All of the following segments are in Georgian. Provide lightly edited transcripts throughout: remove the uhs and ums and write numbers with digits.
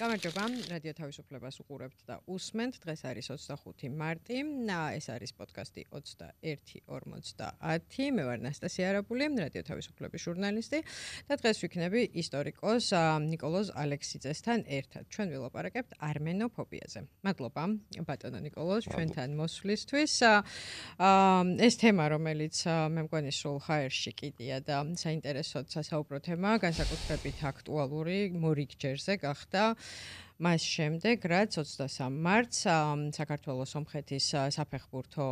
გამარჯობა, რადიო თავისუფლებას უყურებთ და უსმენთ. დღეს არის 25 მარტი. ეს არის პოდკასტი 21:50. მე ვარ ნასტასია არაბული, რადიო თავისუფლების ჟურნალისტი და დღეს ვიქნები ისტორიკოს ნიკოლოზ ალექსიძესთან ერთად. ჩვენ ვილაპარაკებთ არმენოფობიაზე. მადლობა, ბატონო ნიკოლოზ, ჩვენთან მოსვლისთვის. ეს თემა, რომელიც მე მგონი სულ ჰაერში კიდია და საინტერესო სასაუბრო თემაა, განსაკუთრებით აქტუალური მორიგჯერზე გახდა მას შემდეგ, რაც 23 მარტს საქართველოს სომხეთის საფეხბურთო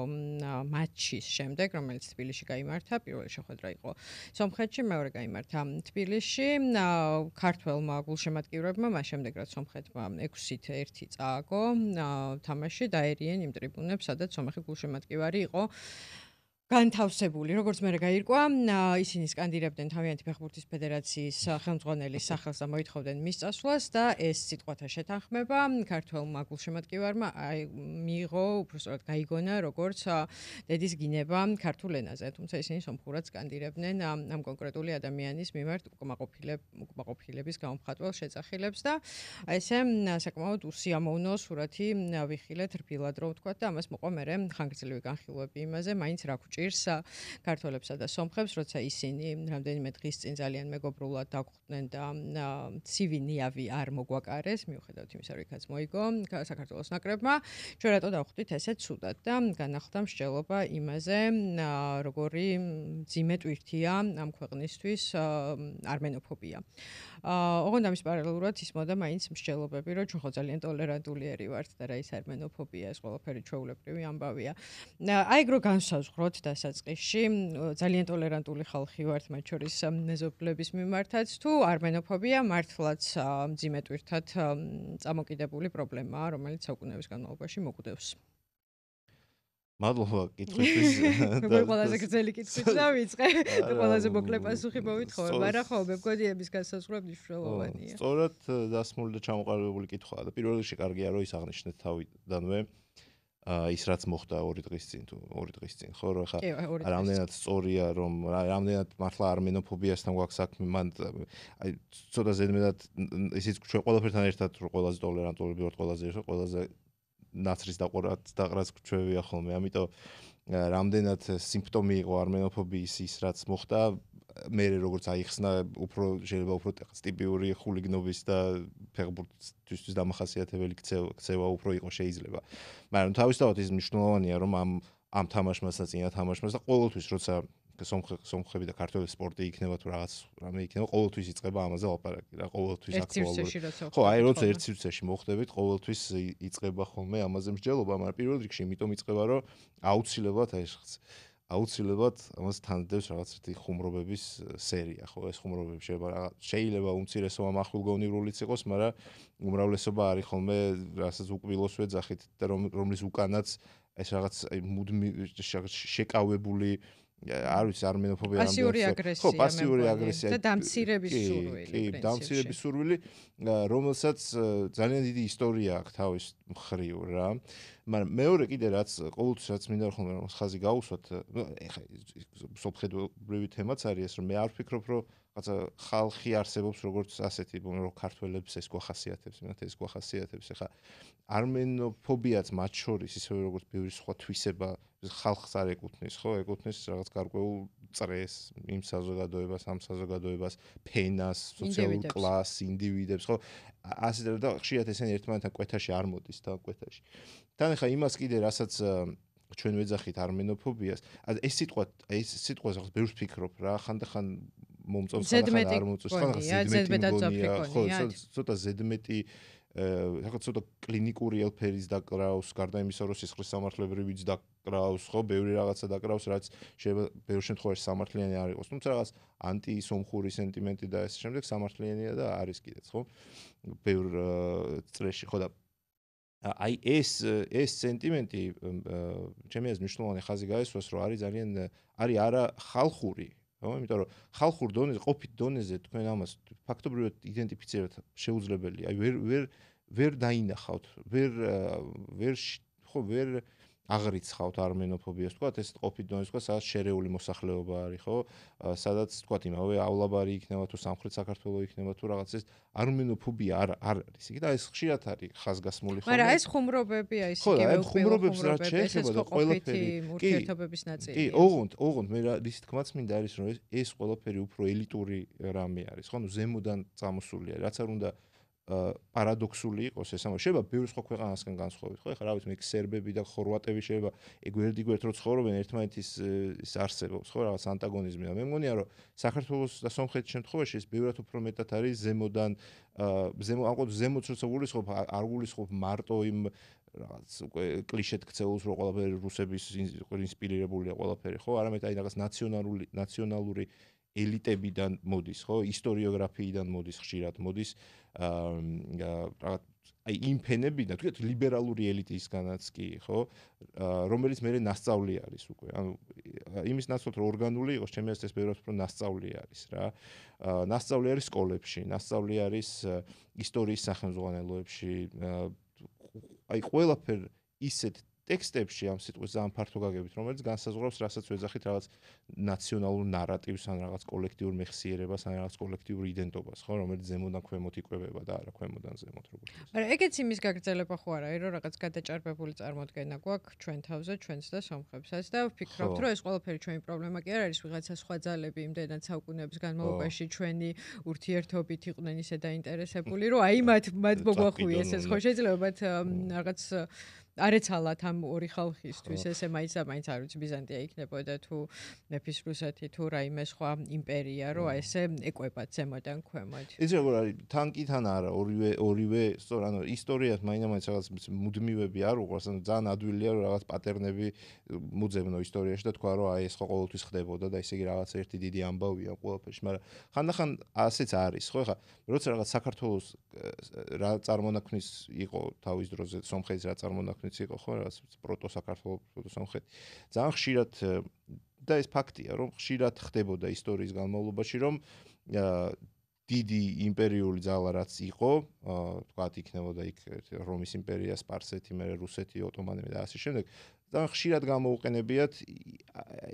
მატჩის შემდეგ, რომელიც თბილისში გაიმართა, პირველი შეხვედრა იყო სომხეთში, მეორე გაიმართა თბილისში, ქართველმა გულშემატკივრებმა, მას შემდეგ, რაც სომხეთმა 6-1 წააგო თამაში, დაერიენ იმ ტრიბუნებს, სადაც სომეხი გულშემატკივარი იყო განთავსებული, როგორც მე გაირკვა, ისინი სკანდირებდნენ თავიანთი ფეხბურთის ფედერაციის ხელმძღვანელის სახელს და მოითხოვდნენ მის წასვლას და ეს სიტყვათა შეთანხმება ქართველმა გულშემატკივარმა მიიღო, უბრალოდ გაიგონა, როგორც დედის გინება ქართულ ენაზე, თუმცა ისინი სომხურად სკანდირებდნენ ამ კონკრეტული ადამიანის მიმართ უკმაყოფილების გამომხატველ შეძახილებს და ესე საკმაოდ უსიამოვნო სურათი ვიხილეთ რბილად რომ ვთქვა და ამას მოყვა მე ხანგრძლივი განხილვები იმაზე, მაინც რა ჭირს ქართველებსა და სომხებს, როცა ისინი რამდენიმე დღის წინ ძალიან მეგობრულად დაგვხვდნენ და ცივი ნიავი არ მოგვაკარეს, მიუხედავად იმისა, რომ იქაც მოიგო საქართველოს ნაკრებმა, ჩვენ რატო დავხვდით ესე ცუდად და განახლდა მსჯელობა იმაზე, როგორი მძიმე ტვირთია ამ ქვეყნისთვის არმენოფობია. ოღონდ ამის პარალელურად ისმოდა მაინც მსჯელობები, რომ ჩვენ ხო ძალიან ტოლერანტულიერი ვართ და რა ის არმენოფობია, ეს ყველაფერი ჩვეულებრივი ამბავია. აი ეგ რო განსაზღვროთ დასაწყისში, ძალიან ტოლერანტული ხალხი ვართ, მათ შორის მეზობლების მიმართაც, თუ არმენოფობია მართლაც მძიმე ტვირთად წამოკიდებული პრობლემაა, რომელიც საუკუნეების განმავლობაში მოგვდევს. მადლობა კითხვისთვის და ყველაზე გრძელი კითხვით დავიწყე და ყველაზე მოკლე პასუხი მოვითხოვე, მაგრამ ხო, მე მგონი ამის განსაზღვრება მნიშვნელოვანია. სწორად დასმული და ჩამოყალიბებული კითხვაა და პირველ რიგში კარგია რომ ის აღნიშნეთ თავიდანვე ის რაც მოხდა 2 დღის წინ თუ 2 დღის წინ ხო რა ხა რამდენად სწორია რომ რამდენად მართლა არმენოფობიასთან გვაქვს საქმე მან აი ცოტა ზედმეტად ისიც ჩვენ ყველაფერთან ერთად ყველაზე ტოლერანტულები ვართ ყველაზე ნაცრის დაყრაც ჩვევია ხოლმე ამიტომ რამდენად სიმპტომი იყო არმენოფობიის ის რაც მოხდა მე როგორც აიხსნა უფრო შეიძლება უფრო ტიპიური ხულიგნობის და ფეხბურთისთვის დამახასიათებელი ქცევა უფრო იყო შეიძლება მაგრამ თავისთავად ის მნიშვნელოვანია რომ ამ თამაშმას და წინა თამაშმას და ყოველთვის როცა სომხები და ქართველი სპორტი იქნება თუ რაღაც რამე იქნება ყოველთვის იწყება ამაზე ლაპარაკი რა ყოველთვის აქტუალური ხო აი როცა ერთ სივრცეში მოხდებით ყოველთვის იწყება ხოლმე ამაზე მსჯელობა მაგრამ პირველ რიგში იმიტომ იწყება რომ აუცილებლად ამას თანდებს რაღაც ერთი ხუმრობების სერია ხო ეს ხუმრობები შეიძლება უმცირესობა მახვილგონივრულიც იყოს მაგრამ უმრავლესობა არის ხოლმე რასაც უკბილოს ვეძახით და რომლის უკანაც ეს რაღაც შეკავებული არ ვიცი არმენოფობია პასიური აგრესია პასიური აგრესია და დამცირების სურვილი კი დამცირების სურვილი რომელსაც ძალიან დიდი ისტორია აქვს თავის მხრივ რა მაგრამ მეორე კიდე რაც ყოველთვის რაც მინდა ხოლმე რომ ხაზი გაუსვათ ეხა სოფხედობრივი თემაც არის ეს რომ მე არ ვფიქრობ რომ რაღაცა ხალხი არსებობს როგორც ასეთი რომ ქართველებს ეს გვახასიათებს მათ ეს გვახასიათებს ეხა არმენოფობიაც მათ შორის ისევე როგორც ბევრი სხვა თვისება ხალხს არ ეკუთვნის ხო ეკუთვნის რაღაც გარკვეულ წრეს იმ საზოგადოებას ამ საზოგადოებას ფენას სოციალურ კლასს ინდივიდებს ხო ასე და ხშირად ესენი ერთმანეთთან კვეთაში არ მოდის და კვეთაში თან ახლა იმას კიდე რასაც ჩვენ ვეძახით არმენოფობიას ეს სიტყვას რაღაც ბევრს ფიქრობ რა ხანდახან მომწონს ხანდახან არ მომწონს ხანდახან ცოტა ზედმეტი რაღაც ცოტა კლინიკური ელფერის დაკრავს გარდა იმისა რომ სისხლის სამართლებრივიც დაკრავს ხო ბევრი რაღაცა დაკრავს რაც შეიძლება ბევრ შემთხვევაში სამართლიანი არ იყოს თუმცა რაღაც ანტისომხური სენტიმენტი და ეს შემდეგ სამართლიანია და არის კიდეც ხო ბევრ წრეში ხო და აი ეს სენტიმენტი ჩემი აზრით მნიშვნელოვანი ხაზი გაესვას რომ არის ძალიან არის არა ხალხური ხო იმიტომ რომ ხალხურ დონეზე ყოფით დონეზე თქვენ ამას ფაქტობრივად იდენტიფიცირებთ შეუძლებელია აი ვერ დაინახავთ ვერ აღრიცხავთ armenofobia-ს, თქვა ეს ყოფით დონეს, თქვა სადაც შერეული მოსახლეობა არის, ხო? სადაც თქვა იმავეავლაბარი იქნება თუ სამხრეთ საქართველოს იქნება თუ რაღაც ეს armenofobia არ არის. იგი და ეს ხშირად არის ხაზგასმული ხოლმე. მაგრამ ეს ხუმრობებია ის იგივე ხუმრობებს რაც შეეხება და ყველაფერი ურთიერთობების ნაწილია. კი, ოღონდ მე რის თქმაც მინდა არის რომ ეს ყველაფერი უფრო ელიტური რამე არის, ხო? ნუ ზემოდან წამოსული არის, რაც არ უნდა პარადოქსული იყოს ეს ამბავი. შეიძლება ბევრი სხვა ქვეყანასგან განსხვავებით, ხო? ეხლა რა ვიცი, მე სერბები და ხორვატები შეიძლება გვერდ-გვერდ რო ცხოვრობენ, ერთმანეთის ის არსებობს, ხო, რაღაც ანტაგონიზმი და მე მგონია რომ საქართველოს და სომხეთის შემთხვევაში ეს ბევრად უფრო მეტად არის ზემოდან ზემოთ როცა გულისხმობ, არ გულისხმობ მარტო იმ რაღაც უკვე კლიშეთ ქცეულს რომ ყველაფერი რუსების ინსპირირებულია ყველაფერი, ხო? არამედ აი რაღაც ნაციონალური ელიტებიდან მოდის, ხო? ისტორიოგრაფიიდან მოდის, ხშირად მოდის რაღაც აი იმ ფენებიდან, თქო ლიბერალური ელიტისგანაც კი, ხო? რომელიც მე ნასწავლი არის უკვე. ანუ იმის ნაცვლად რომ ორგანული იყოს, ჩემი აზრით ეს ბევრად უფრო ნასწავლი არის რა. ნასწავლი არის სკოლებში, ნასწავლი არის ისტორიის სახელმძღვანელოებში. აი ყველაფერ ისეთ ტექსტებში ამ სიტყვის ძალიან ფართო გაგებით, რომელიც განსაზღვრავს, რასაც ვეძახით რაღაც ნაციონალურ ნარატივს, ან რაღაც კოლექტიურ მეხსიერებას, ან რაღაც კოლექტიურ იდენტობას, ხო, რომელიც ზემოდან ქვემოთ იკვებება და არა ქვემოდან ზემოთ როგორც. მაგრამ ეგეც იმის გაგრძელება ხო არა, რომ რაღაც გადაჭარბებული წარმოდგენა გვაქვს ჩვენ თავზე, ჩვენს და სომხებსაც და ვფიქრობთ, რომ ეს ყველაფერი ჩვენი პრობლემა კი არ არის, ვიღაცა სხვა ძალები იმდენად საუკუნეების განმავლობაში ჩვენი ურთიერთობით იყვნენ ისე დაინტერესებული, რომ აი მათ მოგვახვიეს ეს, ხო, შეიძლება მათ რაღაც არ ეცალათ ამ ორი ხალხისთვის ესე მაინც არ ვიცი ბიზანტია იქნებოდა თუ მეფის რუსეთი თუ რაიმე სხვა იმპერია რომ ესე ეკვებათ ზემოდან ქვემოთ. ეს როგორ არის თან არა ორივე სწორ ანუ ისტორიას მაინც რაღაც მუდმივები არ უყვარს ანუ ძალიან ადვილია რომ რაღაც პატერნები მუძებნო ისტორიაში და თქვა რომ აი ეს ხო ყოველთვის ხდებოდა და ესე იგი რაღაც ერთი დიდი ამბავია ყველაფერში მაგრამ ხანდახან ასეც არის ხო ეხლა როცა რაღაც საქართველოს რა წარმონაქმნის იყო თავის დროზე სომხეთის რა წარმონაქმნის იყო ხო რაღაც პროტო საქართველოს პროტო სომხეთი ძალიან ხშირად და ეს ფაქტია რომ ხშირად ხდებოდა ისტორიის განმავლობაში რომ დიდი იმპერიული ძალა რაც იყო თქვათ იქნებოდა იქ რომის იმპერია სპარსეთი მე რუსეთი ოტომანები და ასე შემდეგ ძალიან ხშირად გამოუყენებიათ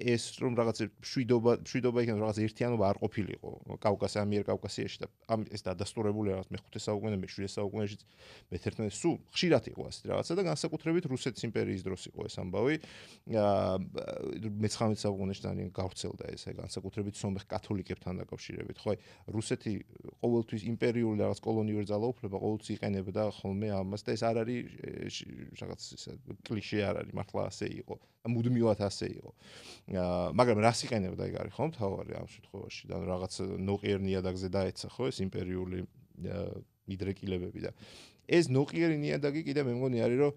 ეს რომ რაღაც მშვიდობა იქნება რაღაც ერთიანობა არ ყოფილიყო კავკასია ამიერკავკასიაში და ეს დადასტურებული რაღაც მე-5 საუკუნე მე-7 საუკუნეში მე-11 სულ ხშირად იყო ასე რაღაცა და განსაკუთრებით რუსეთის იმპერიის დროს იყო ეს ამბავი მე-19 საუკუნეში ძალიან გავრცელდა ეს განსაკუთრებით სომეხ კათოლიკებთან დაკავშირებით ხო რუსეთი ყოველთვის იმპერიული რაღაც კოლონიური ძალაუფლება ყოველთვის იყენებდა ხოლმე ამას და ეს არ არის რაღაც კლიშე არ არის მართლა ასე იყო და მუდმივად ასე იყო. მაგრამ რას იყენებდა ეგ არის ხო მთავარი ამ შემთხვევაში და რაღაც ნოყიერ ნიადაგზე დაეცა ხო ეს იმპერიული მიდრეკილებები და ეს ნოყიერი ნიადაგი კიდე მე მგონი არის რომ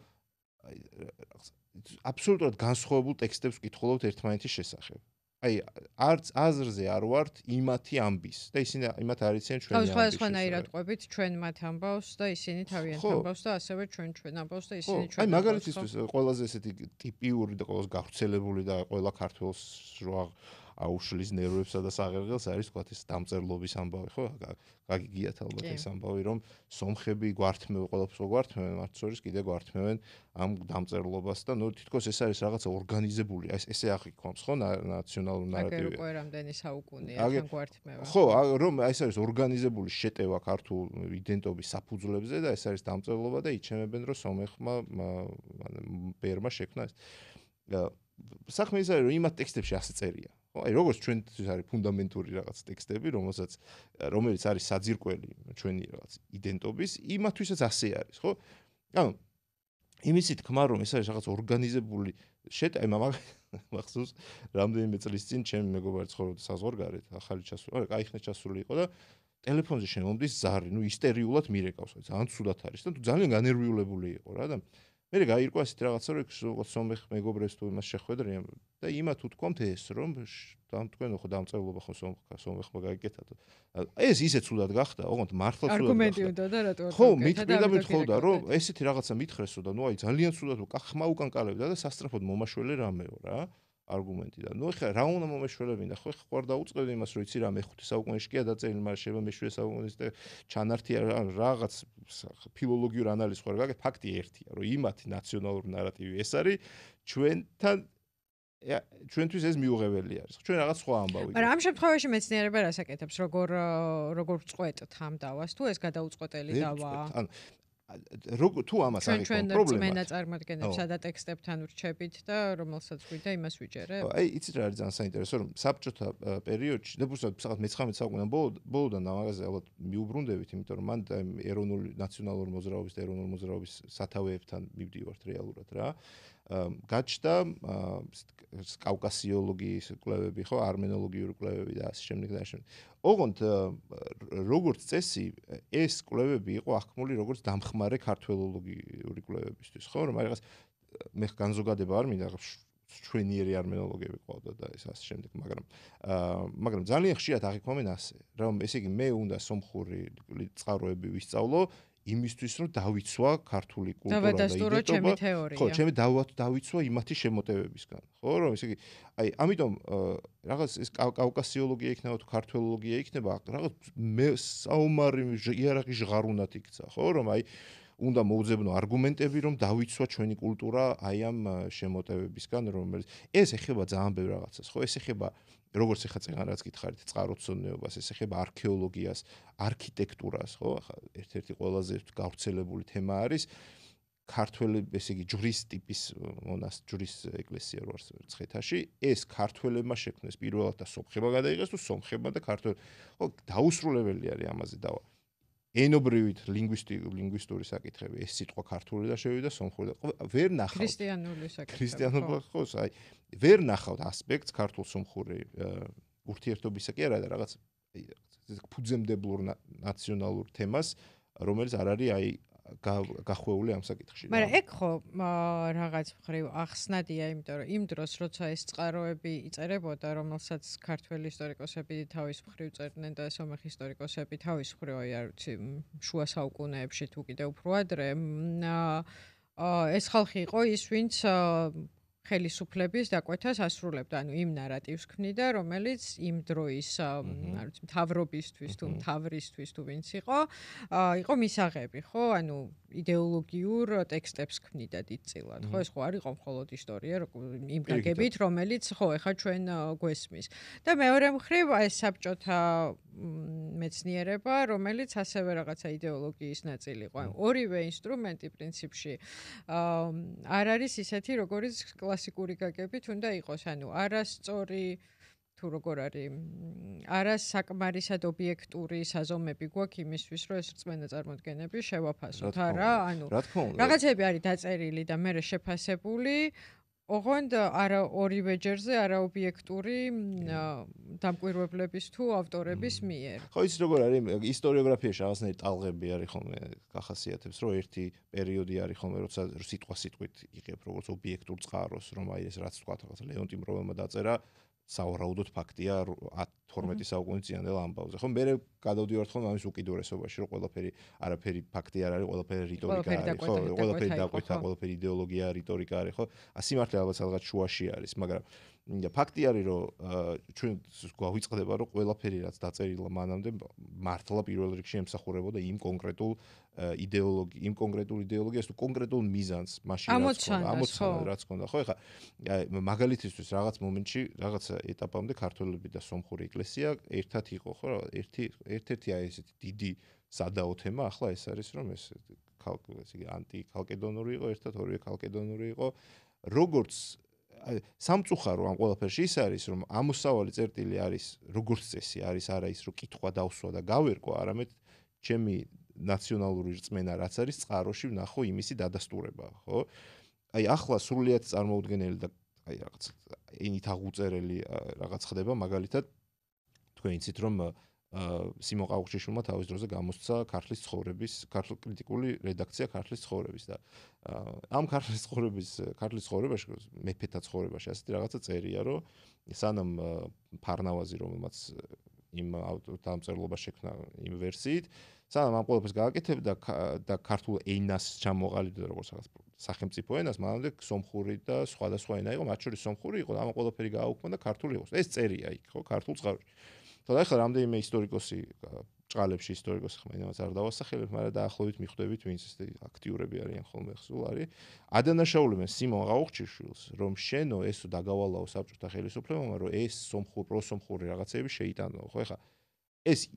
აბსოლუტურად განსხვავებულ ტექსტებს ვკითხულობთ ერთმანეთის შესახებ. აი არც აზრზე არ ვართ იმათი ამბის და ისინი იმათ არ იციან ჩვენი ამბის. სხვადასხვანაირად ყვებით ჩვენ მათ ამბავს და ისინი თავიანთ ამბავს და ასევე ჩვენ ამბავს და ისინი ჩვენ. აი მაგალითისთვის ყველაზე ესეთი ტიპიური და ყველაზე გავრცელებული და ყველა ქართველს რო აუშლის ნერვებსა და საღერღელს არის თქვათ ეს დამწერლობის ამბავი ხო? გაგიგიათ ალბათ ეს ამბავი რომ სომხები გვართმევენ ყველაფერს გვართმევენ მათ შორის კიდე გვართმევენ ამ დამწერლობას და ნუ თითქოს ეს არის რაღაცა ორგანიზებული ესე აღიქვამს ხო ნაციონალურ ნარატივი. აგერ უკვე რამდენი საუკუნეა თან გვართმევა. ხო რომ ეს არის ორგანიზებული შეტევა ქართულ იდენტობის საფუძვლებზე და ეს არის დამწერლობა და იჩემებენ რომ სომეხმა ბერმა შექმნა ეს. საქმე ის არის რომ იმათ ტექსტებში ასე წერია. აი როგორც ჩვენთვის არის ფუნდამენტური რაღაც ტექსტები, რომელიც არის საძირკველი ჩვენი რაღაც იდენტობის, იმათთვისაც ასე არის, ხო? ანუ იმისი თქმა რომ ეს არის რაღაც ორგანიზებული შეტევა, მახსოვს რამდენიმე წლის წინ ჩემი მეგობარი ცხოვრობდა საზღვარგარეთ, ახალი ჩასული, კაი ხნით ჩასული იყო და ტელეფონზე შემომდის ზარი, ნუ ისტერიულად მირეკავს, ძალიან ცუდად არის და ძალიან განერვიულებული იყო რა და მე გაირკვა ასეთ რაღაცა რომ სომეხ მეგობრებს თუ იმას შეხვედრიან და იმათ უთქვამთ ეს რომ თქვენ ხო დამწერლობა ხო სომეხმა გაიგეთა ეს ისე ცუდად გახდა ოღონდ მართლა ცუდად არგუმენტი უნდა და რატო ხო მითხრა ხოვდა რომ ესეთი რაღაცა მითხრესო და ნუ აი ძალიან ცუდად ხმა უკან კალებდა და სასწრაფოდ მომაშველი რამეო რა არგუმენტი და ნუ ეხლა რა უნდა მომეშველებინა ხო ეხლა ყარ დაუწყებდი იმას რომ იცი რა მე-5 საუკუნეშია დაწერილი მაგრამ შეიძლება მე-7 საუკუნეში და ჩანართი რაღაც ფილოლოგიურ ანალიზს ხარ გაგეთ ფაქტი ერთია რომ იმათი ნაციონალური ნარატივი ეს არის ჩვენთან ჩვენთვის ეს მიუღებელი არის ხო ჩვენ რაღაც სხვა ამბავი მაგრამ ამ შემთხვევაში მეცნიერება რას აკეთებს როგორ წყვეტთ ამ დავას თუ ეს გადაუწყვეტელი დავაა თუ ამას არის პრობლემა ჩვენ მეწარმოადგენებსა და ტექსტებთან ვრჩებით და რომელსაც ვიდა იმას ვიჯერებ აი იცით რა არის ძალიან საინტერესო რომ საბჭოთა პერიოდში უბრალოდ საყად მე-19 საუკუნიდან ბოლოდან ამაზე ალბათ მიუბრუნდებით იმიტომ რომ მან ეროვნული ნაციონალური მოძრაობის და ეროვნული მოძრაობის სათავეებთან მივდივართ რეალურად რა გაჩნდა კავკასიოლოგიის კვლევები ხო არმენოლოგიური კვლევები და ასე შემდეგ და ასე შემდეგ. ოღონდ როგორც წესი ეს კვლევები იყო აღქმული როგორც დამხმარე ქართველოლოგიური კვლევებისთვის ხო რომ რაღაც მე განზოგადება არ მინდა ჩვენიერი არმენოლოგები ყავდა და ეს ასე შემდეგ მაგრამ ძალიან ხშირად აღიქვამენ ასე რომ ესე იგი მე უნდა სომხური წყაროები ვისწავლო იმისთვის რომ დავიცვა ქართული კულტურა და იდენტობა ხო ჩემი დავიცვა იმათი შემოტევებისგან ხო რომ ესე იგი აი ამიტომ რაღაც ეს კავკასიოლოგია იქნება თუ ქართველოლოგია იქნება რაღაც მე საომარი იარაღი ჟღარუნად იქცა ხო რომ აი უნდა მოუძებნო არგუმენტები რომ დავიცვა ჩვენი კულტურა აი ამ შემოტევებისგან რომელიც ეს ეხება ძალიან ბევრ რაღაცას ხო ეს ეხება როგორც ეხა წეგანაც გითხარით წყაროთმცოდნეობას ეს ეხება არქეოლოგიას არქიტექტურას ხო ახლა ერთ-ერთი ყველაზე გავრცელებული თემა არის ქართველი ესე იგი ჯვრის ტიპის ჯვრის ეკლესია რო არის მცხეთაში ეს ქართველებმა შექმნეს პირველად და სომხებმა გადაიღეს თუ სომხებმა და ქართველ ხო დაუსრულებელი არის ამაზე დავა ენობრივით ლინგვისტური საკითხები ეს სიტყვა ქართული და შევიდა სომხური და ვერ ნახავთ ქრისტიანული საკითხები ქრისტიანობა ხო აი ვერ ნახავთ ასპექტს ქართულ-სომხური ურთიერთობისა კი არა და რაღაც ფუძემდებლურ ნაციონალურ თემას რომელიც არ არის აი გახვეული ამ საკითხში. მაგრამ ეგ ხო რაღაც მხრივ ახსნადია, იმიტომ რომ იმ დროს როცა ეს წყაროები იწერებოდა, რომელსაც ქართველი ისტორიკოსები თავის მხრივ წერდნენ და სომეხი ისტორიკოსები თავის მხრივ აი არ ვიცი, შუა საუკუნეებში თუ კიდევ უფრო ადრე, ეს ხალხი იყო ის, ვინც ხელისუფლების დაკვეთას ასრულებდა, ანუ იმ ნარატივს ქმნიდა, რომელიც იმ დროის, არ ვიცი, მთავრობისთვის თუ მთავრისთვის თუ ვინც იყო მისაღები, ხო? ანუ იდეოლოგიურ ტექსტებს ქმნიდა დიდწილად, ხო? ეს ხო არ იყო მხოლოდ ისტორია, იმ გაგებით, რომელიც ხო, ეხა ჩვენ გვესმის. და მეორე მხრივ ეს საბჭოთა მეცნიერება, რომელიც ასევე რაღაცა იდეოლოგიის ნაწილი იყო. ორივე ინსტრუმენტი პრინციპში არ არის ისეთი, როგორც კლასიკური გაგებით უნდა იყოს, ანუ არასწორი თუ როგორ არის, არასაკმარისად ობიექტური საზომები გვაქვს იმისთვის, რომ ეს რწმენა წარმოდგენები შევაფასოთ, არა? ანუ რაღაცები არის დაწერილი და მე შეფასებული ოღონდ არა ორივე ჯერზე არაობიექტური დამკვირვებლების თუ ავტორების მიერ. ხო იცი როგორ არის ისტორიოგრაფიაში რაღაცნაირი ტალღები არის ხოლმე გახასიათებს რომ ერთი პერიოდი არის ხოლმე როცა სიტყვით იღებ როგორც ობიექტურ წყაროს რომ აი ეს რაც თქვა რაღაც ლეონტი მროველმა დაწერა საუბრაუდოდ ფაქტია 12 საუკუნეწინანდელ ამბავზე. ხო მე გადავდივართ ხოლმე ამის უკიდურესობაში რომ ყველაფერი არაფერი ფაქტი არ არის, ყველაფერი რიტორიკა არის, ხო, ყველაფერი დაკვეთა, ყველაფერი იდეოლოგია, რიტორიკა არის, ხო? სიმართლე ალბათ რაღაც შუაში არის, მაგრამ ფაქტი არის რომ ჩვენ გვავიწყდება რომ ყველაფერი რაც დაწერილა მანამდე მართლა პირველ რიგში ემსახურებოდა იმ კონკრეტულ იდეოლოგიას თუ კონკრეტულ მიზანს მაშინ ამოცანას რაც ქონდა ხო ეხლა მაგალითისთვის რაღაც მომენტში რაღაც ეტაპამდე ქართველები და სომხური ეკლესია ერთად იყო ხო ერთ-ერთი აი ესეთი დიდი სადაო თემა ახლა ეს არის რომ ეს ანტიკალკედონური იყო ერთად ორივე კალკედონური იყო როგორც სამწუხარო ამ ყველაფერში ის არის რომ ამოსავალი წერტილი არის როგორც წესი არის არა ის რომ კითხვა დავსვა და გავერკვა არამედ ჩემი ნაციონალური რწმენა რაც არის წყაროში ვნახო იმისი დადასტურება ხო აი ახლა სრულიად წარმოუდგენელი და აი რაღაც ენით აღუწერელი რაღაც ხდება მაგალითად თქვენ იცით რომ სიმონ ყაუხჩიშვილმა თავის დროზე გამოსცა ქართლის კრიტიკული რედაქცია ქართლის ცხოვრების და ამ ქართლის ცხოვრებაში მეფეთა ცხოვრებაში ასეთი რაღაცა წერია რომ სანამ ფარნავაზი რომელმაც იმ დამწერლობას შექმნა იმ ვერსიით სანამ ამ ყველაფერს გააკეთებდა და ქართულ ენას ჩამოყალიბდა როგორც რაღაც სახელმწიფო ენას, მანამდე სომხური და სხვადასხვა ენა იყო, მათ შორის სომხური იყო, ამ ყველაფერი გააუქმა და ქართული იყო. ეს წერია იქ, ხო, ქართულ წყაროში. თორე ახლა რამდენიმე ისტორიკოსი ჭყალებში ისტორიკოსი ხმენამაც არ დავასახელებ, მაგრამ დაახლოებით მიხვდებით, ვინც ეს აქტიურები არიან ხოლმე ხსულ არის. ადანაშაულებენ სიმონ ყაუხჩიშვილს, რომ შენო ეს დაგავალაო საბჭოთა ხელისუფლებამ, რომ ეს პროსომხური რაღაცეები შეიტანო, ხო, ეხლა ეს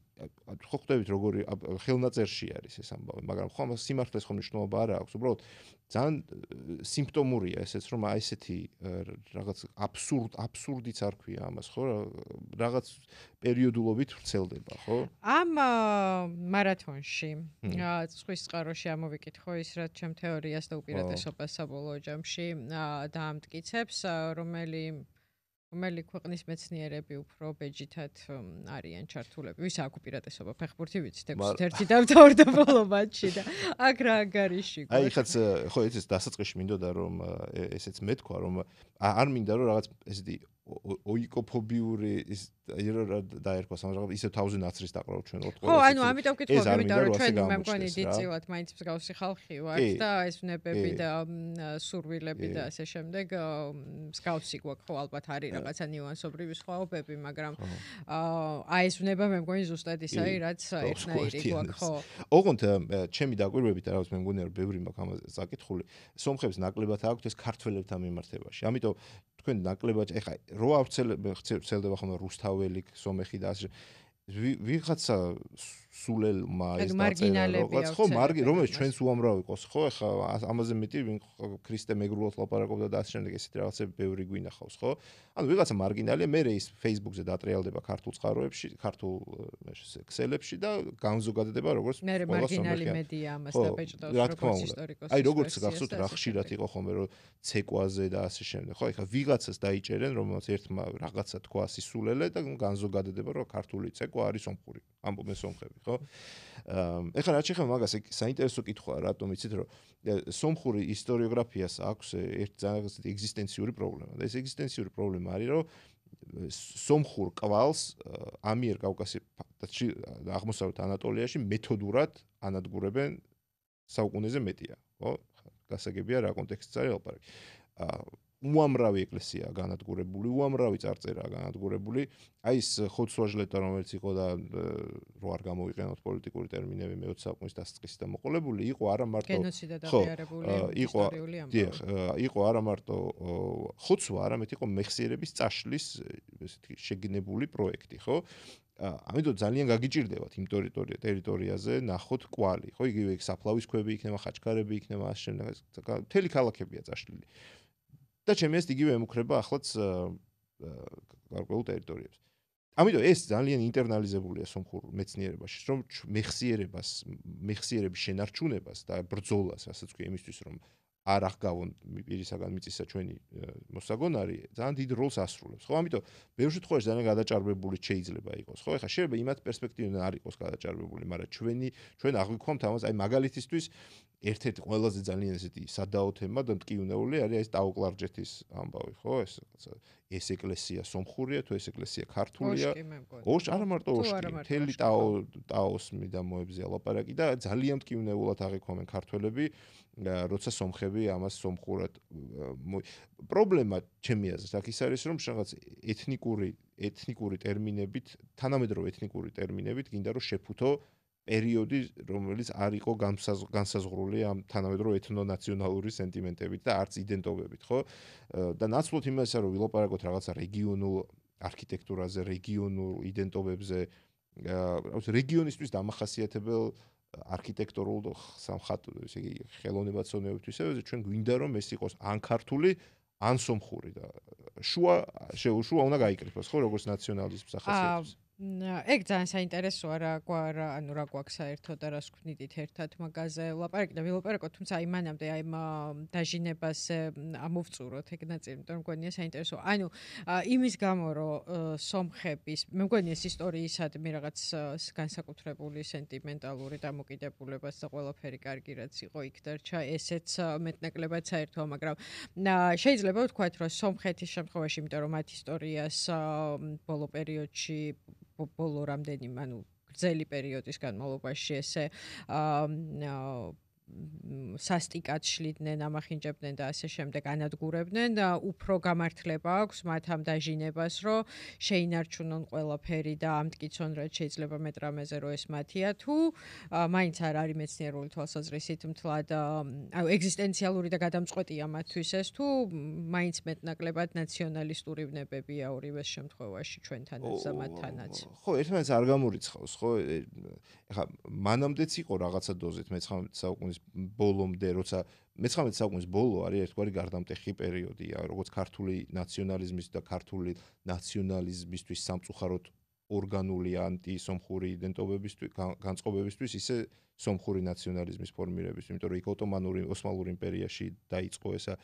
ხო ხვდებით როგორი ხელნაწერში არის ეს ამბავი, მაგრამ ხომ სიმართლეს ხომ მნიშვნელობა არ აქვს, უბრალოდ ძალიან სიმპტომურია ესეც, რომ აი ესეთი რაღაც აბსურდიც არ ქვია ამას, ხო, რაღაც პერიოდულობით ვრცელდება, ხო? ამ მარათონში ზღვის წყაროში ამოვიკითხო ის, რაც ჩემ თეორიას და უპირატესობას საბოლოო ჯამში დაამტკიცებს, რომელი ქვეყნის მეცნიერები უფრო ბეჯითად არიან ჩართულები. ვის აქვს უპირატესობა? ფეხბურთი ვიცით, 6-1 დამთავრდა ბოლო მატჩი და აქ რა ანგარიში გვაქვს. აი, ხაც ხო ეს დასაწყისში მინდოდა რომ ესეც მეთქვა, რომ არ მინდა რომ რაღაც ესეთი ოიკოფობიური ის დაერქვა სამაღალ ისე თავზე ნაცრის დაყრაო ჩვენ ოთხ ხო, ანუ ამიტომ ვკითხავ, იმიტომ რომ ჩვენ მე მგონი დიდწილად მაინც მსგავსი ხალხი ვართ და ეს ვნებები და სურვილები და ასე შემდეგ მსგავსი გვაქვს, ხო, ალბათ არის რაღაცა ნიუანსობრივი სხვაობები, მაგრამ აი ეს ვნება მე მგონი ზუსტად ისაა, რაც ერთნაირი გვაქვს, ხო. ოღონდ ჩემი დაკვირვებით რაღაც მე მგონია რომ ბევრი მაქვს ამაზე საკითხული. სომხებს ნაკლებად აქვთ ეს ქართველებთან მიმართებაში. ამიტომ თქვენ ნაკლებად ეხა რო ვრცელდება ხოლმე რუსთაველი, სომეხი და ასე ვიღაცა სულელმა ეს დაწერა რაღაც ხო რომელიც ჩვენს უამრავ იყოს ხო ეხა ამაზე მეტი ვინ ქრისტე მეგრულად ლაპარაკობდა და ასე შემდეგ ესეთი რაღაცები ბევრი გვინახავს ხო ანუ ვიღაცა მარგინალია მე ის Facebook-ზე დატრიალდება ქართულ წყაროებში ქართულ ქსელებში და განზოგადდება როგორც მე მარგინალი მედია ამას დაბეჭდავს როგორც ისტორიკოსი აი როგორც გახსოვთ რა ხშირად იყო ხოლმე რომ ცეკვაზე და ასე შემდეგ ხო ეხა ვიღაცას დაიჭერენ რომელსაც ერთმა რაღაცა თქვა სისულელე და განზოგადდება რომ ქართული ცეკვა არის სომხური ამბობენ სომხები ხო ეხლა რაც შეხება მაგას საინტერესო კითხვაა რატომ იცით რომ სომხური ისტორიოგრაფიას აქვს ერთ ძალიან ეგზისტენციური პრობლემა და ეს ეგზისტენციური პრობლემა არის რომ სომხურ კვალს ამიერკავკასიაში აღმოსავლეთ ანატოლიაში მეთოდურად ანადგურებენ საუკუნეზე მეტია ხო გასაგებია რა კონტექსტიც არის ლაპარაკი უამრავი ეკლესიაა განადგურებული, უამრავი წარწერაა განადგურებული. აი ეს ხოცვაჟლეტა რომელიც იყო და რო არ გამოვიყენოთ პოლიტიკური ტერმინები მე-20 საუკუნის დასაწყისში და მოყოლებული, იყო არა მარტო გენოციდად აღიარებული ისტორიული ამბავი. იყო არა მარტო ხოცვა, არამედ იყო მეხსიერების წაშლის ესეთი შეგნებული პროექტი, ხო? ამიტომ ძალიან გაგიჭირდებათ იმ ტერიტორიაზე ნახოთ კვალი, ხო? იგივე საფლავის ქვები იქნება, ხაჩქარები იქნება, ასე შემდეგ. მთელი ქალაქებია წაშლილი. და ჩემი ეს იგივე ემუქრება ახლაც გარკვეულ ტერიტორიებს. ამიტომ ეს ძალიან ინტერნალიზებულია სომხურ მეცნიერებაში, რომ მეხსიერების შენარჩუნებას და ბრძოლას, რასაც ქვია იმისთვის, რომ არ აღგავონ პირისაგან მიწისა ჩვენი მოსაგონარი, ძალიან დიდ როლს ასრულებს. ხო, ამიტომ ბევრ შემთხვევაში ძალიან გადაჭარბებული შეიძლება იყოს. ხო, ეხლა შეიძლება იმათ პერსპექტივიდან არ იყოს გადაჭარბებული, მაგრამ ჩვენ აღვიქვამთ ამას, აი მაგალითისთვის ერთ-ერთი ყველაზე ძალიან ესეთი სადაო თემა და მტკივნეული არის ეს ტაო-კლარჯეთის ამბავი, ხო? ეს ეკლესია სომხურია, თუ ეს ეკლესია ქართულია? ოშ არა მარტო ოშკი, მთელი ტაოს მიდამოებზეა ლაპარაკი და ძალიან მტკივნეულად აღიქვამენ ქართველები, როცა სომხები ამას სომხურად პრობლემა ჩემი აზრით აქ ის არის, რომ რაღაც ეთნიკური ტერმინებით, თანამედროვე ეთნიკური ტერმინებით გინდა რომ შეფუთო პერიოდი, რომელიც არ იყო განსაზღვრული ამ თანამედროვე ეთნონაციონალური სენტიმენტებით და არც იდენტობებით, ხო? და ნაცვლად იმასა, რომ ვილაპარაკოთ რაღაცა რეგიონულ არქიტექტურაზე, რეგიონულ იდენტობებზე, რეგიონისთვის დამახასიათებელ არქიტექტურულ სამხატვრო, ესე იგი, ხელოვნებაცნობებისთვისაც ჩვენ გვინდა რომ ეს იყოს ან ქართული, ან სომხური და შუა უნდა გაიკრიფოს, ხო, როგორც ნაციონალიზმის სახასიათებს. ეგ ძალიან საინტერესოა რა გვაქვს საერთოდ და რას გვქნიდით ერთად მაგაზე ლაპარაკი და ვილაპარაკოთ, თუმცა აი მანამდე აი დაჟინებას ამოვწუროთ ეგ ნაწილი, იმიტომ რომ მგონია საინტერესოა. ანუ იმის გამო რომ სომხების მე მგონია ეს ისტორიისადმი რაღაც განსაკუთრებული სენტიმენტალური დამოკიდებულებას და ყველაფერი კარგი რაც იყო იქ დარჩა, ესეც მეტნაკლებად საერთოა, მაგრამ შეიძლება ვთქვათ, რომ სომხეთის შემთხვევაში, იმიტომ რომ მათ ისტორიას ბოლო პერიოდში ბოლო რამდენიმე, ანუ გრძელი პერიოდის განმავლობაში ესე სასტიკად შლიდნენ, ამახინჯებდნენ და ასე შემდეგ ანადგურებდნენ და უფრო გამართლება აქვს მათ ამ დაჟინებას, რომ შეინარჩუნონ ყველაფერი და ამტკიცონ, რაც შეიძლება მეტრამეზე რომ ეს მათია თუ მაინც არ არის მეცნიერული თვალსაზრისით მთლად ეგზისტენციალური და გადამწყვეტია მათთვის ეს თუ მაინც მეტნაკლებად ნაციონალისტური ვნებებია ორივეს შემთხვევაში ჩვენთანაც და მათთანაც. ხო, ერთმანეთს არ გამორიცხავს, ხო? ეხლა მანამდეც იყო რაღაცა დოზით 19 საუკუნის ბოლომდე, როცა 19 საუკუნის ბოლო არის ერთგვარი გარდამტეხი პერიოდია, როგორც ქართული ნაციონალიზმის და ქართული ნაციონალიზმისთვის სამწუხაროდ ორგანული ანტისომხური იდენტობებისთვის, განწყობებისთვის, ისე სომხური ნაციონალიზმის ფორმირებისთვის, იმიტომ რომ იქ ოსმალურ იმპერიაში დაიწყო ესა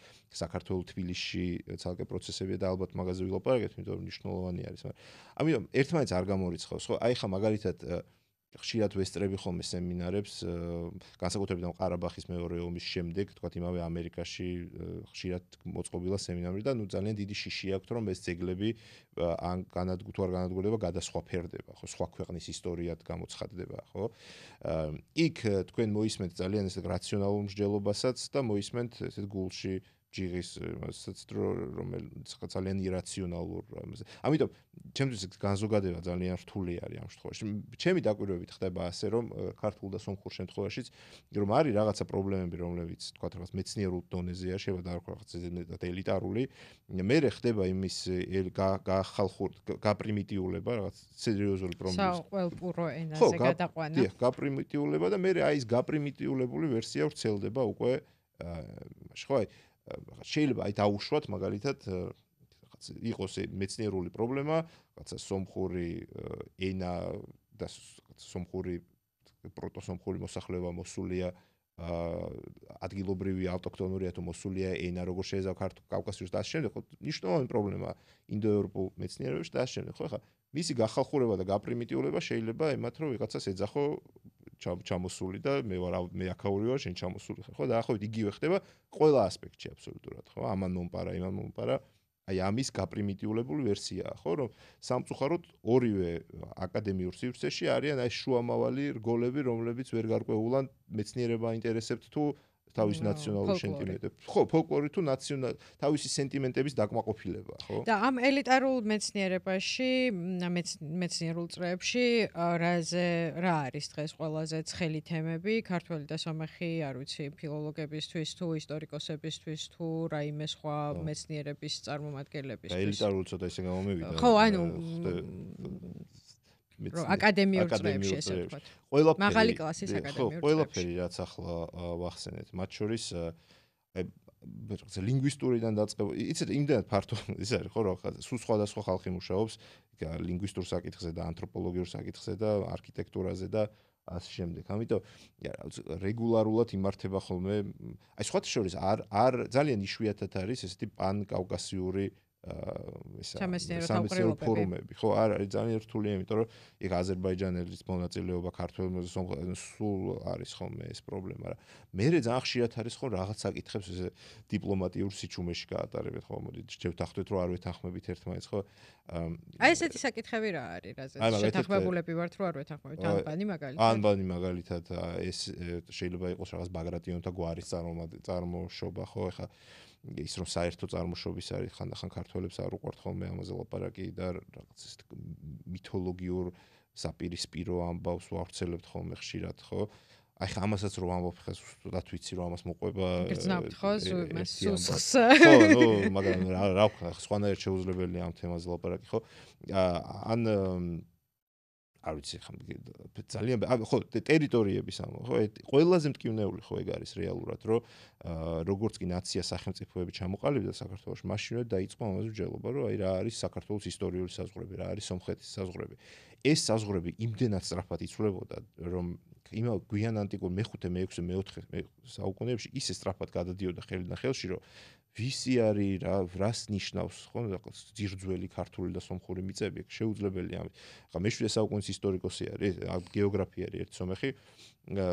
საქართველოს თბილისში ცალკე პროცესებია და ალბათ მაგაზე ვილაპარაკეთ, იმიტომ რომ მნიშვნელოვანი არის, მაგრამ ამიტომ ერთმანეთს არ გამორიცხავს, ხო? აი ხა მაგალითად ხშირად ვესწრები ხოლმე სემინარებს, განსაკუთრებით ყარაბახის მეორე ომის შემდეგ, თქვათ იმავე ამერიკაში ხშირად მოწყობილა სემინარები და ძალიან დიდი შიში აქვს, რომ ეს ძეგლები ან თუ არ განადგურდება, გადასხვაფერდება, ხო, სხვა ქვეყნის ისტორიად გამოცხადდება, ხო? იქ თქვენ მოისმენთ ძალიან ესეთ რაციონალურ მსჯელობასაც და მოისმენთ ესეთ გულში ჯიღის მასაც რომელიც ძალიან ირაციონალურ ამაზე. ამიტომ ჩემთვის განზოგადება ძალიან რთული არის ამ შემთხვევაში. ჩემი დაკვირვებით ხდება ასე რომ ქართულ და სომხურ შემთხვევაშიც რომ არის რაღაცა პრობლემები რომლებიც თქვა რაღაც მეცნიერულ დონეზეა შეიძლება დაარქვა რაღაც ელიტარული მე ხდება იმის გახალხურ გაპრიმიტიულება რაღაც სერიოზული პრობლემა. საყველპურო ენაზე გადაყვანა. დიახ, გაპრიმიტიულება და მე აი ეს გაპრიმიტიულებული ვერსია ვრცელდება უკვე ხო შეიძლება აი დაუშვათ მაგალითად იყოს მეცნიერული პრობლემა, რაღაცა სომხური ენა და სომხური პროტოსომხური მოსახლეობა მოსულია ადგილობრივი ავტოქთონურია თუ მოსულია ენა როგორ შეიძლება კავკასიურს და ასე შემდეგ, ხო მნიშვნელოვანი პრობლემა ინდოევროპულ მეცნიერებებში და ასე შემდეგ, ხო ხა მისი გახალხურება და გაპრიმიტიულება შეიძლება ემათ რომ ვიღაცას ეძახო ჩამოსული და მე აქაური ვარ შენ ჩამოსული ხარ ხო და ახლა იგივე ხდება ყველა ასპექტში აბსოლუტურად ხო ამან მომპარა იმან მომპარა აი ამის გაპრიმიტიულებული ვერსიაა ხო რომ სამწუხაროდ ორივე აკადემიურ სივრცეში არიან აი შუამავალი რგოლები რომლებიც ვერ გარკვეულან მეცნიერება აინტერესებთ თუ თავის ნაციონალური სენტიმენტები ხო ფოლკლორი თუ თავისი სენტიმენტების დაკმაყოფილება ხო და ამ ელიტარულ მეცნიერებაში მეცნიერულ წრეებში რა არის დღეს ყველაზე ცხელი თემები ქართველი და სომეხი არ ვიცი ფილოლოგებისთვის თუ ისტორიკოსებისთვის თუ რაიმე სხვა მეცნიერების წარმომადგენლებისთვის ელიტარულ ცოტა ისე გამომივიდა ხო ანუ აკადემიურ წრეებში ესე ვთქვათ. მაღალი კლასის აკადემიურ წრეებში. ყველაფერი რაც ახლა ვახსენეთ, მათ შორის აი ლინგვისტურიდან დაწყებული, იცით, იმდენად ფართო ის არის ხო, რომ სულ სხვადასხვა ხალხი მუშაობს ლინგვისტურ საკითხზე და ანთროპოლოგიურ საკითხზე და არქიტექტურაზე და ასე შემდეგ. ამიტომ რეგულარულად იმართება ხოლმე, აი სხვათა შორის არ ძალიან იშვიათად არის ესეთი პანკავკასიური სამეცნიერო ფორუმები ხო არ არის ძალიან რთულია იმიტომ რომ იქ აზერბაიჯანელის მონაწილეობა ქართველებს სულ არის ხოლმე ეს პრობლემა რა მე ძალიან ხშირად არის ხო რაღაც საკითხებს ესე დიპლომატიურ სიჩუმეში გაატარებთ ხო მოდი შევთანხმდეთ რომ არ ვეთანხმებით ერთმანეთს ხო აი ესეთი საკითხები რა არის რაზეც შეთანხმებულები ვართ რომ არ ვეთანხმებით ანბანი მაგალითად ეს შეიძლება იყოს რაღაც ბაგრატიონთა გვარის წარმოშობა ხო ეხა ის რომ საერთო წარმოშობის არის ხანდახან ქართველებს არ უყვართ ხოლმე ამაზე ლაპარაკი და რაღაც ეს მითოლოგიურ საპირისპირო ამბავს ვავრცელებთ ხოლმე ხშირად ხო აი ხა ამასაც რომ ამბობ ხა სულად ვიცი რომ ამას მოყვება გრძნობთ ხო იმას სუსხს ხო ნუ მაგრამ რა ვქნა სხვანაირად შეუძლებელია ამ თემაზე ლაპარაკი ხო ან არ ვიცი ხა ძალიან ხო ტერიტორიების ამო ხო ყველაზე მტკივნეული ხო ეგ არის რეალურად რომ როგორც კი ნაცია სახელმწიფოები ჩამოყალიბდა საქართველოში მაშინვე დაიწყო ამაზე მსჯელობა რომ აი რა არის საქართველოს ისტორიული საზღვრები რა არის სომხეთის საზღვრები ეს საზღვრები იმდენად სწრაფად იცვლებოდა რომ იმავე გვიან ანტიკურ მე-5 მე-6 მე-4 საუკუნეებში ისე სწრაფად გადადიოდა ხელიდან ხელში რომ ვისი არის რას ნიშნავს ხო ძირძველი ქართული და სომხური მიწები შეუძლებელია ხა მე-7 საუკუნის ისტორიკოსი არის გეოგრაფი არის ერთ სომეხი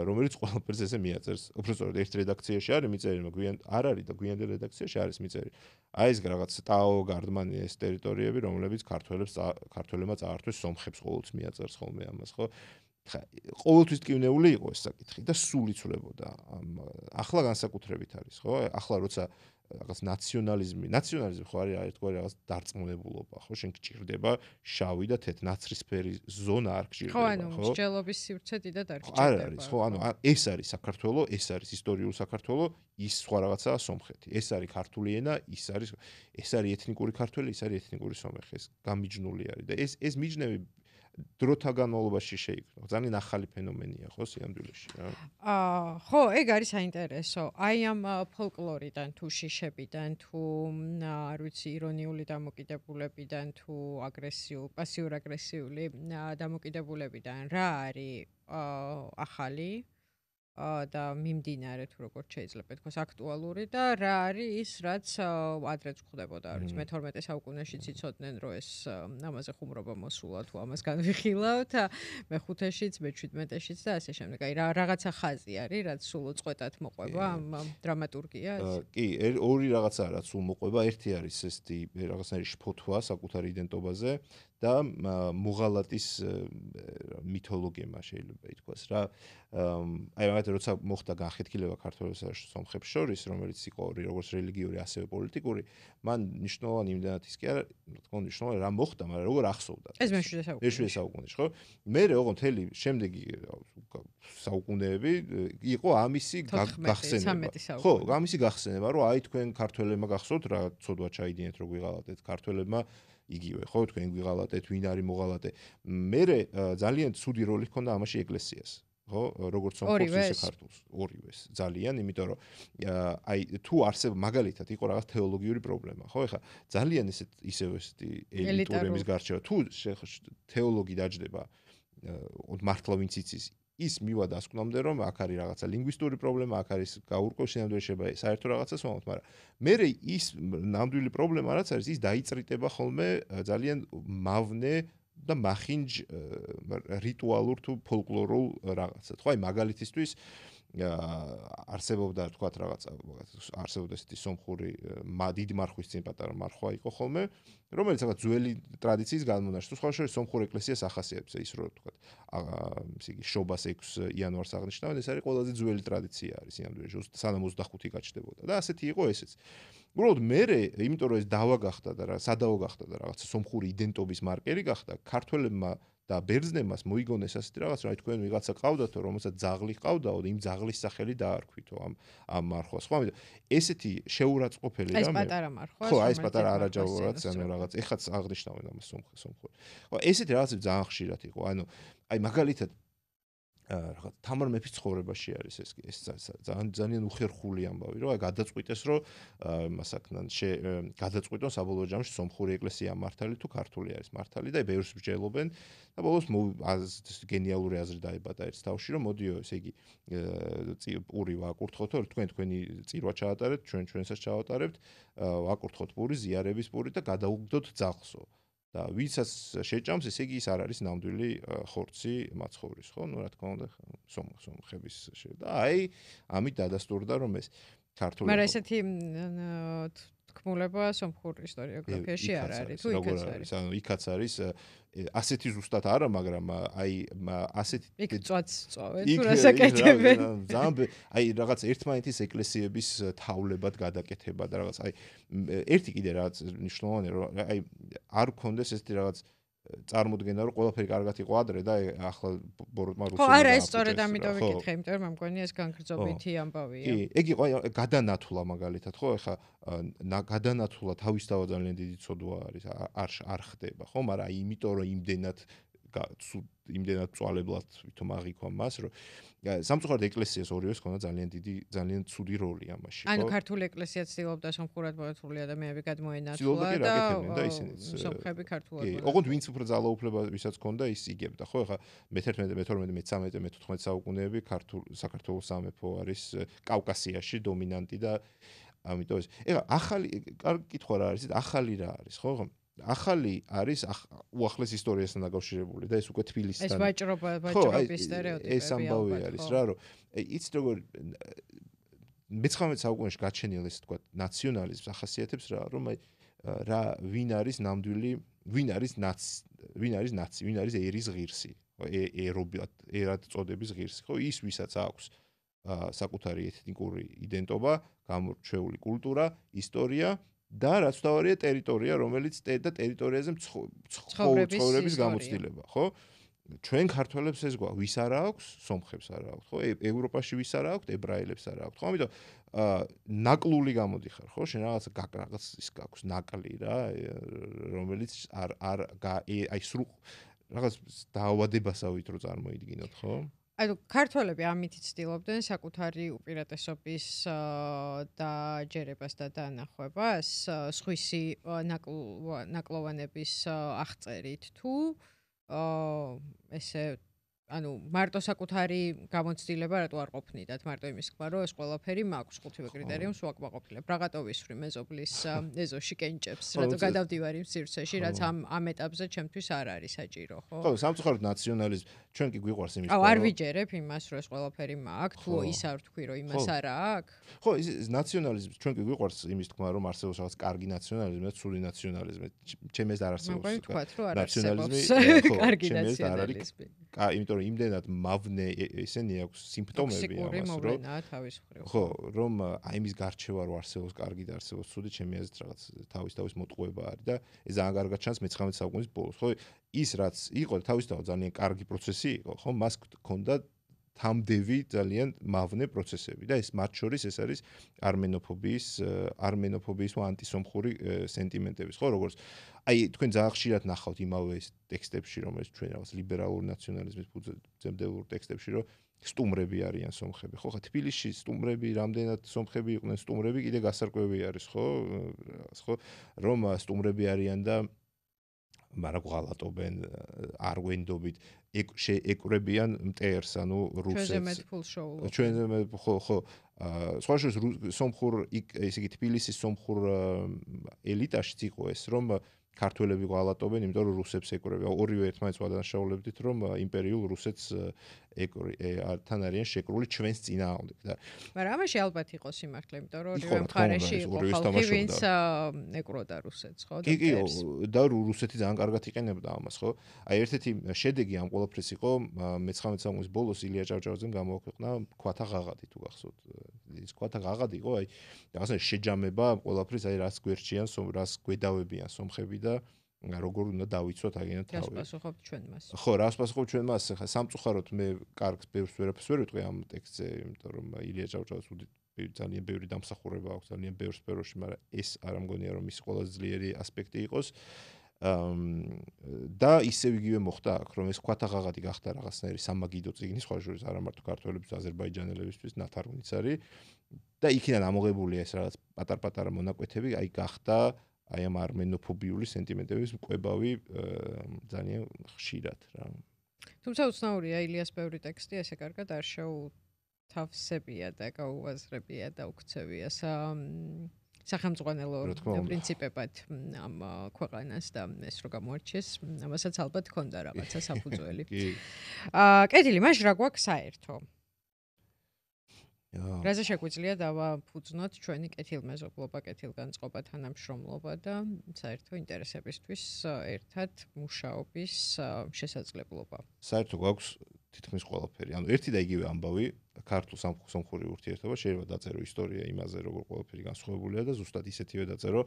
რომელიც ყველაფერს ესე მიაწერს უბრალოდ ერთ რედაქციაში არის მიწერი მაგრამ არ არის და გვიანდელ რედაქციაში არის მიწერი აი ეს რაღაც ტაო გარდმანი ეს ტერიტორიები რომლებიც ქართველებმა წაართვეს სომხებს ყოველთვის მიაწერს ხოლმე ამას ხო ყოველთვის ტკივნეული იყო ეს საკითხი და სულ იცვლებოდა. ახლა განსაკუთრებით არის, ხო? ახლა როცა რაღაც ნაციონალიზმი ხო არის ერთგვარი რაღაც დარწმუნებულობა, ხო? შენ გჭირდება შავი და თეთრი ნაცრისფერი ზონა არ გჭირდება, ხო, ანუ მსჯელობის სივრცე დიდად არ გჭირდება. არ არის, ხო? ანუ ეს არის საქართველოს, ეს არის ისტორიული საქართველოს, ის სხვა რაღაცაა სომხეთი. ეს არის ქართული ენა, ეს არის ეთნიკური ქართველი, ეს არის ეთნიკური სომეხი, ეს გამიჯნული არის და ეს მიჯნები დროთა განმავლობაში შეიქმნა. ძალიან ახალი ფენომენია ხო სიამდვილეში რა. ხო, ეგ არის საინტერესო. აი ამ ფოლკლორიდან თუ შიშებიდან თუ არ ვიცი ირონიული დამოკიდებულებიდან თუ პასიურ აგრესიული დამოკიდებულებიდან რა არის ახალი და მიმდინარე თუ როგორც შეიძლება თქვას აქტუალური და რა არის ის რაც ადრეც ხდებოდა არის მე-12 საუკუნეში ციცოდნენ რომ ეს ამაზე ხუმრობა მოსულა თუ ამას განვიხილავთ მე-5-შიც მე-17-შიც და ასე შემდეგ. აი რაღაცა ხაზი არის რაც სულ უწყვეტად მოყვება ამ დრამატურგიას. კი, ორი რაღაცაა რაც სულ მოყვება. ერთი არის ესეთი რაღაცნაირი შფოთვა საკუთარ იდენტობაზე და მუღალატის მითოლოგია შეიძლება ითქვას რა. აი მაგათ როცა მოხდა განხეთქილება ქართველებსა და სომხებს შორის, რომელიც იყო როგორც რელიგიური, ასევე პოლიტიკური, მან მნიშვნელოვანი იმდენად ის კი არა, რა თქმა უნდა, მნიშვნელოვანი რა მოხდა, მაგრამ როგორ ახსოვდა. ეს მე-7 საუკუნეში, ხო? მერე ოღონდ მთელი შემდეგი საუკუნეები იყო ამისი გახსენება. ხო, ამისი გახსენება, რომ აი თქვენ ქართველებმა გახსოვთ რა ცოდვა ჩაიდინეთ რო გვიღალატეთ ქართველებმა იგივე, ხო, თქვენ გვიღალატეთ, ვინ არის მოღალატე. მერე ძალიან ცუდი როლი ჰქონდა ამაში ეკლესიას. ხო, როგორც სომხურს ისე ქართულს, ორივეს ძალიან, იმიტომ რომ აი თუ მაგალითად იყო რაღაც თეოლოგიური პრობლემა, ხო, ეხლა ძალიან ისევ ესეთი ელიტურების გარჩევა, თუ თეოლოგი დაждდება მართლა ვინც იცის ის მივა დასკვნამდე რომ აქ არის რაღაცა ლინგვისტური პრობლემა, აქ არის გაურკვევ სინამდვილეში შეიძლება საერთო რაღაცას ვამბობთ, მაგრამ მე ის ნამდვილი პრობლემა რაც არის, ის დაიწრიტება ხოლმე ძალიან მავნე და მახინჯ რიტუალურ თუ ფოლკლორულ რაღაცად. ხო, აი მაგალითისთვის არსებობდა თქვათ რაღაცა, არსებობდა ესეთი სომხური დიდი მარხვის წინ პატარა მარხვა იყო ხოლმე, რომელიც რაღაც ძველი ტრადიციის განმონაშთი. სხვა შორის სომხურ ეკლესიას ახასიათებს ის რომ თქვათ ისე შობას 6 იანვარს აღნიშნავენ, ეს არის ყველაზე ძველი ტრადიცია არის სინამდვილეში, სანამ 25 გაჩნდებოდა და ასეთი იყო ესეც. უბრალოდ მერე, იმიტომ რომ ეს დავა გახდა და სადავო გახდა და რაღაცა სომხური იდენტობის მარკერი გახდა, ქართველებმა და ბერძნებმა მოიგონეს ასეთი რაღაც, რომ აი თქვენ ვიღაცა ყავდათო, რომელსაც ძაღლი ყავდაო და იმ ძაღლის სახელი დაარქვითო ამ მარხვას. ხო, ამიტომ ესეთი შეურაცხყოფელი რამე. ეს პატარა მარხვა. ხო, აი ეს პატარა არაჯავრაც, ანუ რაღაც ეხაც აღნიშნავენ ამას სომხური. ხო, ესეთი რაღაცები ძალიან ხშირად იყო. ანუ აი მაგალითად რაღაც თამარ მეფის ცხოვრებაში არის ეს ძალიან უხერხული ამბავი, რომ აი გადაწყვიტეს, რომ მასაკნან გადაწყვიტონ საბოლოო ჯამში სომხური ეკლესია მართალი თუ ქართული არის მართალი და ბევრს მსჯელობენ და ბოლოს გენიალური აზრი დაებადა ერთ თავში, რომ მოდიო, ესე იგი პური ვაკურთხოთო, თქვენი წირვა ჩაატარეთ, ჩვენსაც ჩავატარებთ, ვაკურთხოთ პური, ზიარების პური და გადაუგდოთ ძაღლსო. და ვისაც შეჭამს, ესე იგი ის არ არის ნამდვილი ხორცი მაცხოვრის, ხო? ნუ რა თქმა უნდა, სომხების და აი, ამით დადასტურდა რომ ეს ქართული მაგრამ ესეთი თქმულება სომხურ ისტორიოგრაფიაში არ არის, თუ იქაც არის. ანუ იქაც არის ასეთი ზუსტად არა, მაგრამ აი ასეთი იქ წვაც წოვე თუ რასაკეთებენ. აი რაღაც ერთმანეთის ეკლესიების თავლებად გადაკეთება და რაღაც აი ერთი კიდე რაღაც მნიშვნელოვანია, რომ აი არ გქონდეს ესეთი რაღაც წარმოდგენა, რომ ყველაფერი კარგად იყო ადრე და ახლა ბოროტმა რუსებმა. ხო, არა, ეს სწორედ ამიტომ ვიკითხე, იმიტომ რომ მგონია ეს განგრძობითი ამბავია. კი, ეგ იყო გადანათვლა მაგალითად, ხო, ეხლა გადანათვლა თავისთავად ძალიან დიდი ცოდვა არის, არ ხდება, ხო, მაგრამ აი იმიტომ რომ იმდენად წვალებლად ვითომ აღიქვა მას, რომ სამწუხაროდ ეკლესიას ორივეს ჰქონდა ძალიან ცუდი როლი ამაში, ხო? ანუ ქართული ეკლესია ცდილობდა სომხურად მოეთრული ადამიანები გადმოენათლა და სომხები ქართულად. კი, ოღონდ ვინც უფრო ძალაუფლება ვისაც ჰქონდა, ის იგებდა, ხო? ეხლა მე-11, მე-12, მე-13, მე-14 საუკუნეები საქართველოს სამეფო არის კავკასიაში დომინანტი და ამიტომ ეს. ეხლა ახალი კითხვა რა არის? ახალი რა არის, ხო? ახალი არის უახლეს ისტორიასთან დაკავშირებული და ეს უკვე თბილისთან. ეს ვაჭრობის სტერეოტიპები. ეს ამბავი არის რა, რომ იცით როგორ მე-19 საუკუნეში გაჩენილ ეს თქვა ნაციონალიზმს ახასიათებს რა, რომ აი ვინ არის ნამდვილი ვინ არის ნაცი, ვინ არის ერის ღირსი, ერად წოდების ღირსი, ხო, ის ვისაც აქვს საკუთარი ეთნიკური იდენტობა, გამორჩეული კულტურა, ისტორია და რაც თავარია ტერიტორია, რომელიც და ტერიტორიაზე ცხოვრების გამოცდილება, ხო? ჩვენ ქართველებს ეს გვაქვს, ვის არა აქვს, სომხებს არა აქვს, ხო? ევროპაში ვის არა აქვს, ებრაელებს არა აქვს, ხო? ამიტომ ნაკლული გამოდიხარ, ხო? შენ რაღაც ის გაქვს ნაკლი რა, რომელიც აი სრულ რაღაც დაავადებასავით რო წარმოიდგინოთ, ხო? ანუ ქართველები ამით ცდილობდნენ საკუთარი უპირატესობის დაჯერებას და დანახვებას სხვისი ნაკლოვანების აღწერით თუ ესე ანუ მარტო საკუთარი გამოცდილება რატო არ ყოფნიდათ მარტო იმის თქმა რომ ეს ყველაფერი მაქვს ხუთივე კრიტერიუმს ვაკმაყოფილებ რაღაცა ვისვრი მეზობლის ეზოში კენჭებს რატო გადავდივარ იმ სივრცეში რაც ამ ეტაპზე ჩემთვის არ არის საჭირო ხო ხო სამწუხაროდ ნაციონალიზმი ჩვენ კი გვიყვარს იმის თქმა რომ არ ვიჯერებ იმას რომ ეს ყველაფერი მაქვს თუ ის არ ვთქვი რომ იმას არა აქვს ხო ის ნაციონალიზმი ჩვენ კი გვიყვარს იმის თქმა რომ არსებობს რაღაც კარგი ნაციონალიზმი და ცუდი ნაციონალიზმი ჩემს ეს არ არსებობს ნაციონალიზმი კარგი ნაციონალიზმი იმიტომ რომ იმდენად მავნე ესენი აქვს სიმპტომები ამას რომ ხო რომ აი იმის გარჩევა რო არსებობს კარგი და არსებობს ცუდი ჩემი აზრით რაღაც თავის მოტყუება არის და ეს ძალიან კარგად ჩანს მე-19 საუკუნის ბოლოს ხო ის რაც იყო თავისთავად ძალიან კარგი პროცესი იყო ხო მას ჰქონდა თამდევი ძალიან მავნე პროცესები და ეს მათ შორის ეს არის არმენოფობიის თუ ანტისომხური სენტიმენტების ხო როგორც აი თქვენ ძალიან ხშირად ნახავთ იმავე ტექსტებში რომელიც ჩვენ რაღაც ლიბერალური ნაციონალიზმის ფუძემდებურ ტექსტებში რომ სტუმრები არიან სომხები ხო ხა თბილისში სტუმრები რამდენად სომხები იყვნენ სტუმრები კიდე გასარკვევი არის ხო რომ სტუმრები არიან და მაგრამ ღალატობენ არ გვენდობით ეკვრებიან მტერს ანუ რუსეთს ჩვენზე მე ხო სხვა შორის სომხურ ესე იგი თბილისის სომხურ ელიტაშიც იყო ეს რომ ქართველები ღალატობენ იმიტომ რომ რუსებს ეკვრებიან ორივე ერთმანეთს ვადანაშაულებდით რომ იმპერიულ რუსეთს თან არიან შეკრული ჩვენს წინააღმდეგ და მაგრამ ამაში ალბათ იყო სიმართლე იმიტომ რომ ორივე მხარეში იყო ხალხი ვინც ეკვროდა რუსეთს ხო კი და რუსეთი ძალიან კარგად იყენებდა ამას ხო აი ერთ-ერთი შედეგი ამ ყველაფრის იყო მე-19 საუკუნის ბოლოს ილია ჭავჭავაძემ გამოაქვეყნა ქვათა ღაღადი თუ გახსოვთ ის ქვათა ღაღადი იყო აი რაღაცა შეჯამება ყველაფრის აი რას გვერჩიან რას გვედავებიან სომხები და როგორ უნდა დავიცვათ აგენად თავი. რას პასუხობთ ჩვენ მას? ხო, რას პასუხობთ ჩვენ მას? ხა სამწუხაროდ მე კარგს ბევრს ვერაფერს ვერ ვიტყვი ამ ტექსტზე, იმიტომ რომ ილია ჭავჭავაძის ძალიან ბევრი დამსახურება აქვს, ძალიან ბევრ სფეროში, მაგრამ ეს არ ამგონია რომ ის ყველაზე ძლიერი ასპექტი იყოს. და ისევ იგივე მოხდა აქ, რომ ეს ქვათა ღაღადი გახდა რაღაცნაირი სამაგიდო წიგნი, სხვა შორის არა მარტო ქართველებისთვის, აზერბაიჯანელებისთვის, ნათარგმნიც არის და იქიდან ამოღებული ეს რაღაც პატარ-პატარა მონაკვეთები, აი გახდა აი ამ არმენოფობიული სენტიმენტების მკვებავი ძალიან ხშირად რა. თუმცა უცნაურია ილიას ბევრი ტექსტი ესე კარგად არ შეუთავსებია და გაუაზრებია და უქცევია სახელმწიფო პრინციპებად ამ ქვეყანას და ეს რო გამოარჩეს ამასაც ალბათ ქონდა რაღაცა საფუძველი. კეთილი, მაშ რა გვაქვს საერთო? რაზე შეგვიძლია დავაფუძნოთ ჩვენი კეთილმეზობლობა, კეთილგანწყობა, თანამშრომლობა და საერთო ინტერესებისთვის ერთად მუშაობის შესაძლებლობა. საერთო გვაქვს თითქმის ყველაფერი. ანუ ერთი და იგივე ამბავი, ქართულ-სომხური ურთიერთობა შეიძლება დაწერო ისტორია იმაზე, როგორ ყველაფერი განსხვავებულია და ზუსტად ისეთივე დაწერო,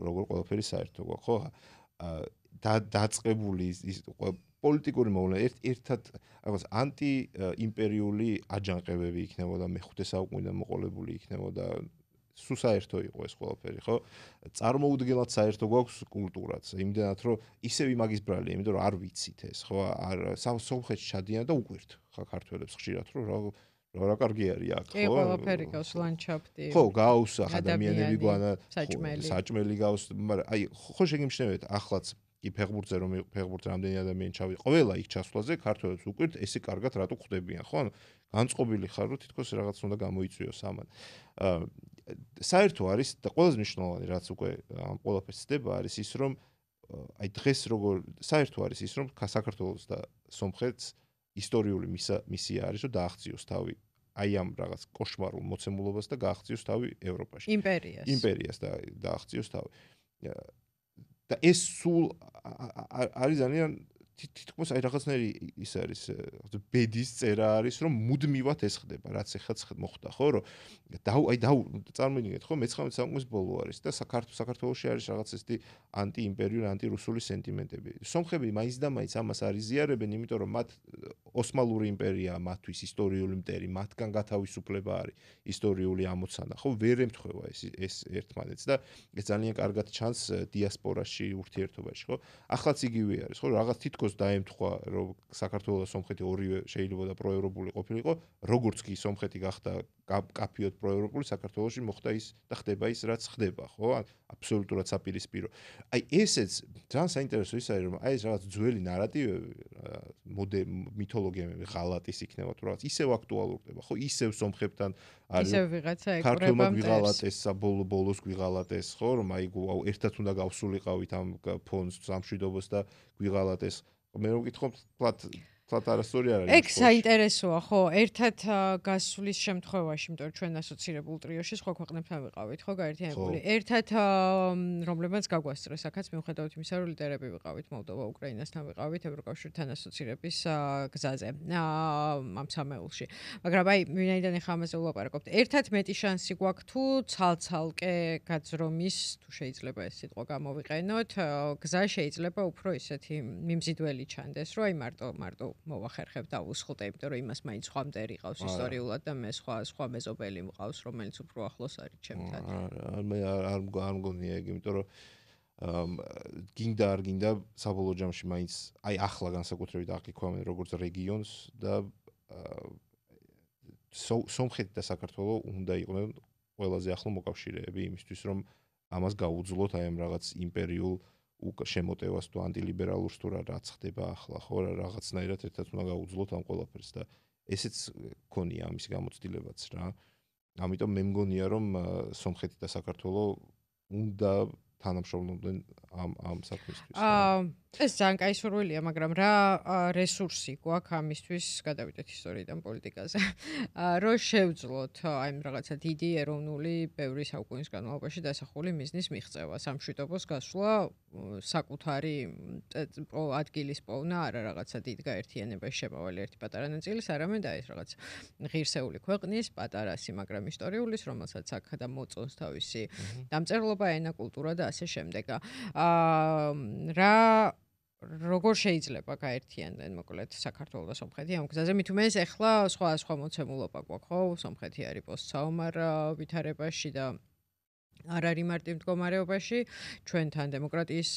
როგორ ყველაფერი საერთო გვაქვს, ხო? დაწყებული ის პოლიტიკური მოვლენა ერთად რაღაც ანტიიმპერიული აჯანყებები იქნებოდა მე-5 საუკუნიდან მოყოლებული იქნებოდა სულ საერთო იყო ეს ყველაფერი ხო წარმოუდგენლად საერთო გვაქვს კულტურაც იმდენად რომ ისევ იმაგის ბრალია იმიტომ რომ არ ვიცით ეს ხო არ სომხეთში ჩადიან და უკვირთ ხა ქართველებს ხშირად რომ რა კარგი არის აქ ხო? კი, ყველაფერი გავს ლანდშაფტი. ხო, გავს ადამიანები გვანა საჭმელი გავს, მაგრამ აი ხო შეგიმჩნევთ ახლაც კი ფეხბურთზე რომ ფეხბურთზე რამდენი ადამიანი ჩავი ყველა იქ ჩასვლაზე ქართველებს უკვირთ ესე კარგად რატო ხვდებიან ხო? ანუ განწყობილი ხარ რომ თითქოს რაღაც უნდა გამოიწვიოს ამან. საერთო არის და ყველაზე მნიშვნელოვანი რაც უკვე ამ ყველაფერს ცდება არის ის რომ აი დღეს როგორ საერთო არის ის რომ საქართველოს და სომხეთს ისტორიული მისია არის რომ დააღწიოს თავი აი ამ რაღაც კოშმარულ მოცემულობას და გააღწიოს თავი ევროპაში. იმპერიას და დააღწიოს თავი. და ეს სულ არის ძალიან თითქოს აი რაღაცნაირი ის არის ბედის წერა არის რომ მუდმივად ეს ხდება რაც ეხლა მოხდა ხო რომ წარმოიდგინეთ ხო მე-19 საუკუნის ბოლო არის და საქართველოში არის რაღაც ესეთი ანტიიმპერიული ანტირუსული სენტიმენტები სომხები მაინც და მაინც ამას არ იზიარებენ იმიტომ რომ მათ ოსმალური იმპერია მათთვის ისტორიული მტერი მათგან გათავისუფლება არის ისტორიული ამოცანა ხო ვერ ემთხვევა ეს ერთმანეთს და ეს ძალიან კარგად ჩანს დიასპორაში ურთიერთობაში ხო ახლაც იგივე არის ხო რაღაც თითქოს დაემთხვა რომ საქართველოს და სომხეთი ორივე შეიძლება და პროევროპული ყოფილიყო როგორც კი სომხეთი გახდა კაფიოდ პროევროპული საქართველოში მოხდა ის და ხდება ის რაც ხდება ხო აბსოლუტურად საპირისპირო აი ესეც ძალიან საინტერესო ის არის რომ აი ეს რაღაც ძველი ნარატივები მითოლოგიები ღალატის იქნება თუ რაღაც ისევ აქტუალურდება ხო ისევ სომხებთან არის ისევ ვიღაცა ქართველმა გვიღალატეს ბოლოს გვიღალატეს ხო რომ აი ერთად უნდა გავსულიყავით ამ ფონს სამშვიდობოს და გვიღალატეს მე რომ ვკითხოთ თლათ არასწორი არ არის ეგ საინტერესოა ხო ერთად გასulis შემთხვევაში იმიტომ რომ ჩვენ ასოცირებულ ტრიოში სხვა ქვეყნებთან ვიყავით ხო გაერთიანებული ერთად რომლებმაც გაგვასწრეს აქაც მიუხედავად იმისა რომ ლიდერები ვიყავით მოლდოვა უკრაინასთან ვიყავით ევროკავშირთან ასოცირების გზაზე ამ სამეულში მაგრამ აი ვინაიდან ახლა ამაზე ვლაპარაკობთ ერთად მეტი შანსი გვაქვს თუ ცალ-ცალკე გაძრომის თუ შეიძლება ეს სიტყვა გამოვიყენოთ გზა შეიძლება უფრო ისეთი მიმზიდველი ჩანდეს რომ აი მარტო მოვახერხებ და ვუსხლდე, იმიტომ რომ იმას მაინც სხვა მტერი ყავს ისტორიულად და მე სხვა მეზობელი მყავს, რომელიც უფრო ახლოს არის ჩემთან. მე არ მგონია ეგ, იმიტომ რომ გინდა არ გინდა საბოლოო ჯამში მაინც აი ახლა განსაკუთრებით აღიქვამენ როგორც რეგიონს და სომხეთი და საქართველო უნდა იყვნენ ყველაზე ახლო მოკავშირეები იმისთვის რომ ამას გაუძლოთ აი ამ რაღაც იმპერიულ შემოტევას თუ ანტილიბერალურს თუ რაც ხდება ახლა ხო რაღაცნაირად ერთად უნდა გაუძლოთ ამ ყველაფერს და ესეც ქონია ამის გამოცდილებაც რა ამიტომ მე მგონია რომ სომხეთი და საქართველო უნდა თანამშრომლობდნენ ამ საქმისთვის ეს ძალიან კაი სურვილია მაგრამ რა რესურსი გვაქვს ამისთვის გადავიდეთ ისტორიიდან პოლიტიკაზე რომ შევძლოთ აი რაღაცა დიდი ეროვნული ბევრი საუკუნის განმავლობაში დასახული მიზნის მიღწევა სამშვიდობოს გასვლა საკუთარი ადგილის პოვნა არა რაღაცა დიდ გაერთიანებაში შემავალი ერთი პატარა ნაწილის არამედ აი ეს რაღაც ღირსეული ქვეყნის პატარასი მაგრამ ისტორიulis რომელსაც აქ და მოწონს თავისი დამწერლობა ენა კულტურა და ასე შემდეგ რა როგორ შეიძლება გაერთიანდნენ მოკლედ საქართველოს და სომხეთი ამ გზაზე მით უმეტეს ეხლა სხვა მოცემულობა გვაქვს ხო სომხეთი არის პოსტსაომარ ვითარებაში და არ არის მარტივ მდგომარეობაში ჩვენთან დემოკრატიის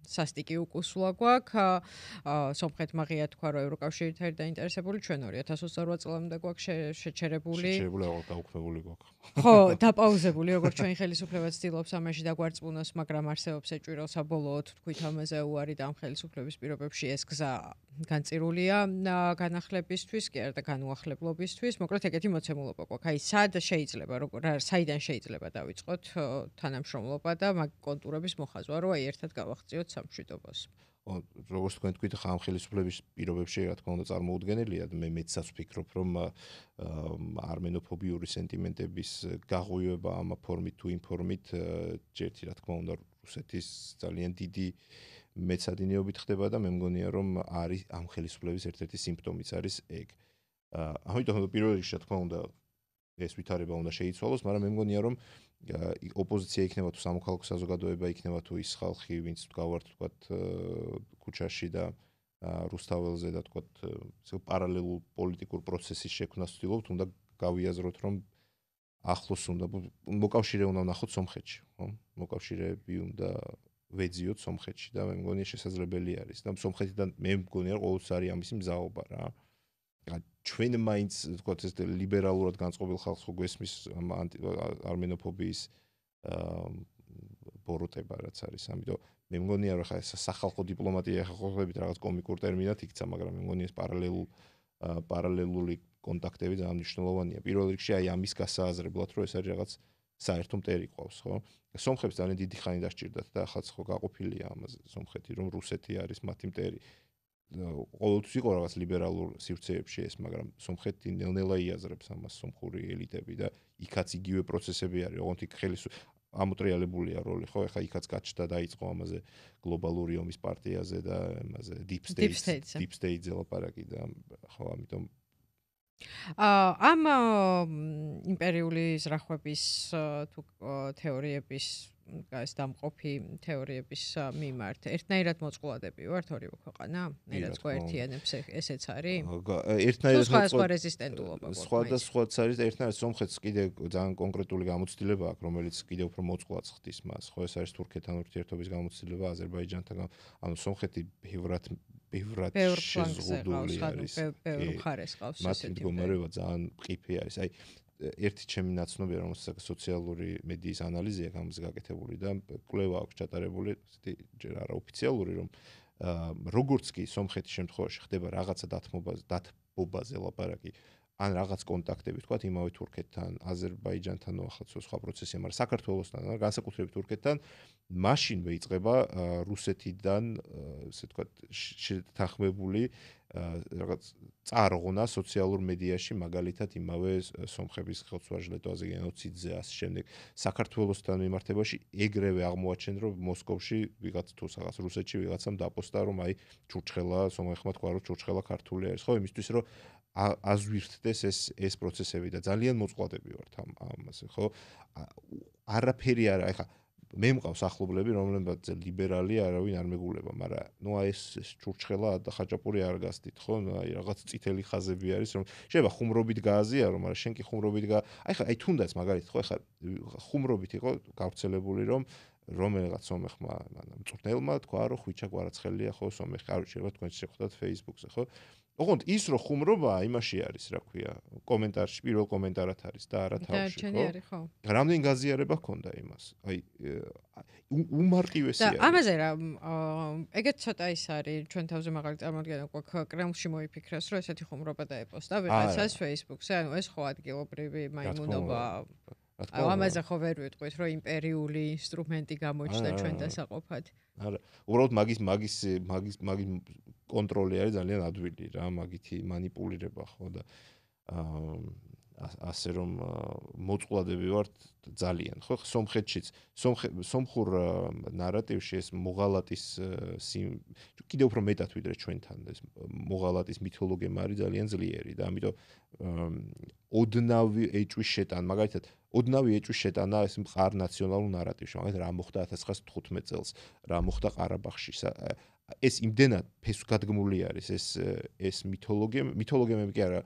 სასტიკი უკუსვლა გვაქვს სომხეთმა ღია თქვა რომ ევროკავშირით არის დაინტერესებული ჩვენ 2028 წლამდე გვაქვს შეჩერებული დაუქმებული გვაქვს ხო დაპაუზებული როგორც ჩვენი ხელისუფლება ცდილობს ამაში დაგვარწმუნოს მაგრამ არსებობს ეჭვი რომ საბოლოოდ თქვით ამაზე უარი და ამ ხელისუფლების პირობებში ეს გზა განწირულია განახლებისთვის კი არა და განუახლებლობისთვის მოკლედ ეგეთი მოცემულობა გვაქვს აი საიდან შეიძლება დავიწყოთ თანამშრომლობა და მაგ კონტურების მოხაზვა რომ აი ერთად გავახციოთ სამშვიდობას. როგორც თქვენ თქვით, ხამ ხელისუფლების პირობებში რა თქმა უნდა წარმოუდგენელია, მე მეცაც ვფიქრობ, რომ არმენოფობიური სენტიმენტების გაღვივება ამ ფორმით თუ იმ ფორმით ჯერთი რა თქმა უნდა რუსეთის ძალიან დიდი მეცადინეობით ხდება და მე მგონია რომ არის ამ ხელისუფლების ერთ-ერთი სიმპტომიც არის ეგ. ამიტომ პირველ რიგში რა თქმა უნდა ეს ვითარება უნდა შეიცვალოს, მაგრამ მე მგონია რომ ოპოზიცია იქნება თუ სამოქალაქო საზოგადოება იქნება თუ ის ხალხი, ვინც გავართ თქვათ ქუჩაში და რუსთაველზე და თქვათ პარალელურ პოლიტიკურ პროცესის შექმნას ვცდილობთ, უნდა გავიაზროთ რომ ახლოს უნდა მოკავშირე უნდა ვნახოთ სომხეთში, ხო? მოკავშირეები უნდა ვეძიოთ სომხეთში და მე მგონია შესაძლებელი არის და სომხეთიდან მე მგონია ყოველთვის არის ამისი მზაობა რა. ჩვენ მაინც თქვათ ეს ლიბერალურად განწყობილ ხალხს ხო გვესმის არმენოფობიის ბოროტება რაც არის. ამიტომ მე მგონია რომ ხა ეს სახალხო დიპლომატია ხა ყოფილებით რაღაც კომიკურ ტერმინად იქცა, მაგრამ მე მგონია ეს პარალელური კონტაქტები ძალიან მნიშვნელოვანია. პირველ რიგში აი ამის გასააზრებლად რომ ეს არის რაღაც საერთო მტერი ყავს, ხო? სომხებს ძალიან დიდი ხანი დასჭირდათ და ახაც ხო გაყოფილია ამაზე სომხეთი რომ რუსეთი არის მათი მტერი. ყოველთვის იყო რაღაც ლიბერალურ სივრცეებში ეს, მაგრამ სომხეთი ნელ-ნელა იაზრებს ამას სომხური ელიტები და იქაც იგივე პროცესები არის, ოღონდ იქ ამოტრიალებულია როლი, ხო? ეხლა იქაც გაჩნდა დაიწყო ამაზე გლობალური ომის პარტიაზე და ამაზე Deep State-ზე ლაპარაკი და ხო, ამიტომ ამ იმპერიული ზრახვების თუ თეორიების ეს დამყოფი თეორიების მიმართ ერთნაირად მოწყვლადები ვართ ორივე ქვეყანა? ნაირად გვაერთიანებს ესეც არის? ერთნაირად სხვა რეზისტენტულობა გვაქვს. სხვადასხვაც არის და ერთნაირად სომხეთს კიდე ძალიან კონკრეტული გამოცდილება აქვს, რომელიც კიდე უფრო მოწყვლადს ხდის მას. ხო, ეს არის თურქეთთან ურთიერთობის გამოცდილება, აზერბაიჯანთან, ანუ სომხეთი ბევრად შეზღუდული არის. ბევრ მხარეს ყავს ესეთი. მათი მდგომარეობა ძალიან მყიფე არის. აი ერთი ჩემი ნაცნობია, რომელსაც სოციალური მედიის ანალიზია გამზე გაკეთებული და კვლევა აქვს ჩატარებული, ესეთი ჯერ არაოფიციალური, რომ როგორც კი სომხეთის შემთხვევაში ხდება რაღაცა დათბობაზე ლაპარაკი, ან რაღაც კონტაქტები, თქვათ, იმავე თურქეთთან, აზერბაიჯანთან, ახლა სხვა პროცესია, მაგრამ საქართველოსთან, განსაკუთრებით თურქეთთან, მაშინვე იწყება რუსეთიდან, ესე თქვათ, შეთანხმებული რაღაც წარღვნა სოციალურ მედიაში, მაგალითად იმავე სომხების ხელმძღვანელოზე გენოციდზე, ასე შემდეგ. საქართველოსთან მიმართებაში ეგრევე აღმოაჩენ, რომ მოსკოვში ვიღაც თუ რაღაც რუსეთში ვიღაცამ დაპოსტა, რომ აი ჩურჩხელა, სომხებმა თქვა, რომ ჩურჩხელა ქართული არის, ხო, იმისთვის რომ აზვირთდეს ეს პროცესები და ძალიან მოწყვლადები ვართ ამაზე, ხო? არაფერი არა, ეხლა მე მყავს ახლობლები, რომლებიც ლიბერალი არავინ არ მეგულება, მაგრამ ნუ აი ეს ჩურჩხელა და ხაჭაპური არ გასდით, ხო? აი რაღაც წითელი ხაზები არის, რომ შეიძლება ხუმრობით გააზიარო, მაგრამ შენ კი ხუმრობით აი ხა აი თუნდაც მაგალითად, ხო, ეხლა ხუმრობით იყო გავრცელებული, რომ რომელიღაც სომეხმა მწვრთნელმა თქვა, რომ ხვიჩა გვარაცხელია, ხო, სომეხი, არ შეიძლება თქვენ შეხვდათ Facebook-ზე, ხო? ოღონდ ის რო ხუმრობაა, იმაში არის, რა ქვია, კომენტარში, პირველ კომენტარად არის და არა თავში, ხო? რამდენი გაზიარება ჰქონდა იმას? აი უმარტივესი არის. და ამაზე რა, ეგეც ცოტა ის არის, ჩვენ თავზე მაღალი წარმოდგენა გვაქვს, კრემლში მოიფიქრეს, რომ ესეთი ხუმრობა დაეპოსტა ვიღაცას Facebook-ზე, ანუ ეს ხო ადგილობრივი მაიმუნობა. აი ამაზე ხო ვერ ვიტყვით, რომ იმპერიული ინსტრუმენტი გამოჩნდა ჩვენ დასაყოფად. არა, უბრალოდ მაგის კონტროლი არის ძალიან ადვილი რა, მაგითი манипуლირება ხო და ასე რომ მოწყვლადები ვართ ძალიან, ხო? სომხეთშიც, სომხურ ნარატივში ეს მოღალატის კიდევ უფრო მეტად ვიდრე ჩვენთან ეს მოღალატის მითოლოგია არის ძალიან ძლიერი და ამიტომ ოდნავი ეჭვის შეტანა, მაგალითად ოდნავი ეჭვის შეტანა ეს მყარ ნაციონალურ ნარატივში, მაგალითად რა მოხდა 1915 წელს, რა მოხდა ყარაბაღში, ეს იმდენად ფესვგადგმული არის ეს მითოლოგიები კი არა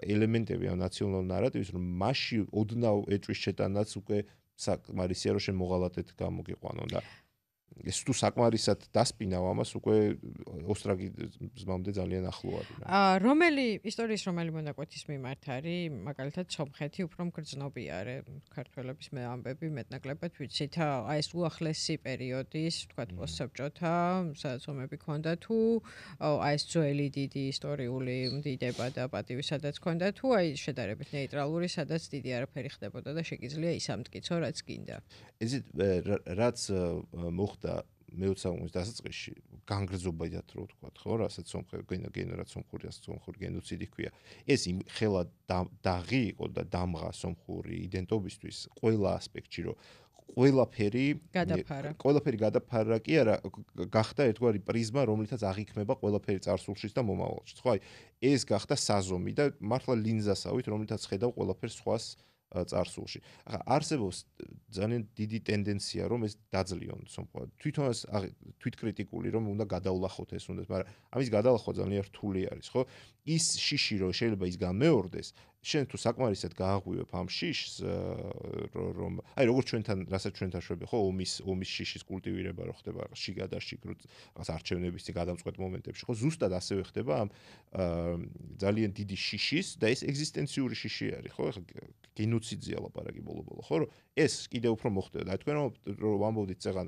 ელემენტები ამ ნაციონალურ ნარატივის, რომ მასში ოდნავ ეჭვის შეტანაც უკვე საკმარისია, რომ შენ მოღალატედ გამოგიყვანო და ეს თუ საკმარისად დასპინავ ამას უკვე ოსტრაგიზმამდე ძალიან ახლო არის. ისტორიის რომელი მონაკვეთის მიმართ არის, მაგალითად სომხეთი უფრო მგრძნობი არის ქართველების მე ამბები მეტნაკლებად ვიცით, აი ეს უახლესი პერიოდის, თქვათ პოსტსაბჭოთა, სადაც ომები ქონდა თუ აი ეს ძველი დიდი ისტორიული მდიდება და პატივი სადაც ქონდა თუ აი შედარებით ნეიტრალური, სადაც დიდი არაფერი ხდებოდა და შეგიძლია ის ამტკიცო, რაც გინდა. ესეთ რაც მოხდა მე-20 საუკუნის დასაწყისში განგრძობადად რო ვთქვათ, ხო, რასაც სომხური გენოციდი ჰქვია. ეს ხელა დაღი იყო და დამღა სომხური იდენტობისთვის ყველა ასპექტში, რომ ყველაფერი გადაფარა კი არა, გახდა ერთგვარი პრიზმა, რომლითაც აღიქმება ყველაფერი წარსულშიც და მომავალშიც. ხო, აი, ეს გახდა საზომი და მართლა ლინზასავით, რომლითაც ხედავ ყველაფერს სხვას წარსულში. ახლა არსებობს ძალიან დიდი ტენდენცია, რომ ეს დაძლიონ სომხურად. თვითონ ეს თვითკრიტიკული, რომ უნდა გადავლახოთ ეს უნდა, მაგრამ ამის გადალახვა ძალიან რთული არის, ხო? ის შიში რომ შეიძლება ის გამეორდეს, შენ თუ საკმარისად გააღვივებ ამ შიშს, რომ აი როგორც ჩვენთან, რასაც ჩვენთან შვები, ხო, ომის შიშის კულტივირება რო ხდება შიგადაშიგ, რაღაც არჩევნების გადამწყვეტ მომენტებში, ხო, ზუსტად ასევე ხდება ამ ძალიან დიდი შიშის და ეს ეგზისტენციური შიში არის, ხო? გენოციდზეა ლაპარაკი ბოლო-ბოლო, ხო, რომ ეს კიდევ უფრო მოხდება და თქვენ რომ ვამბობდით წეგან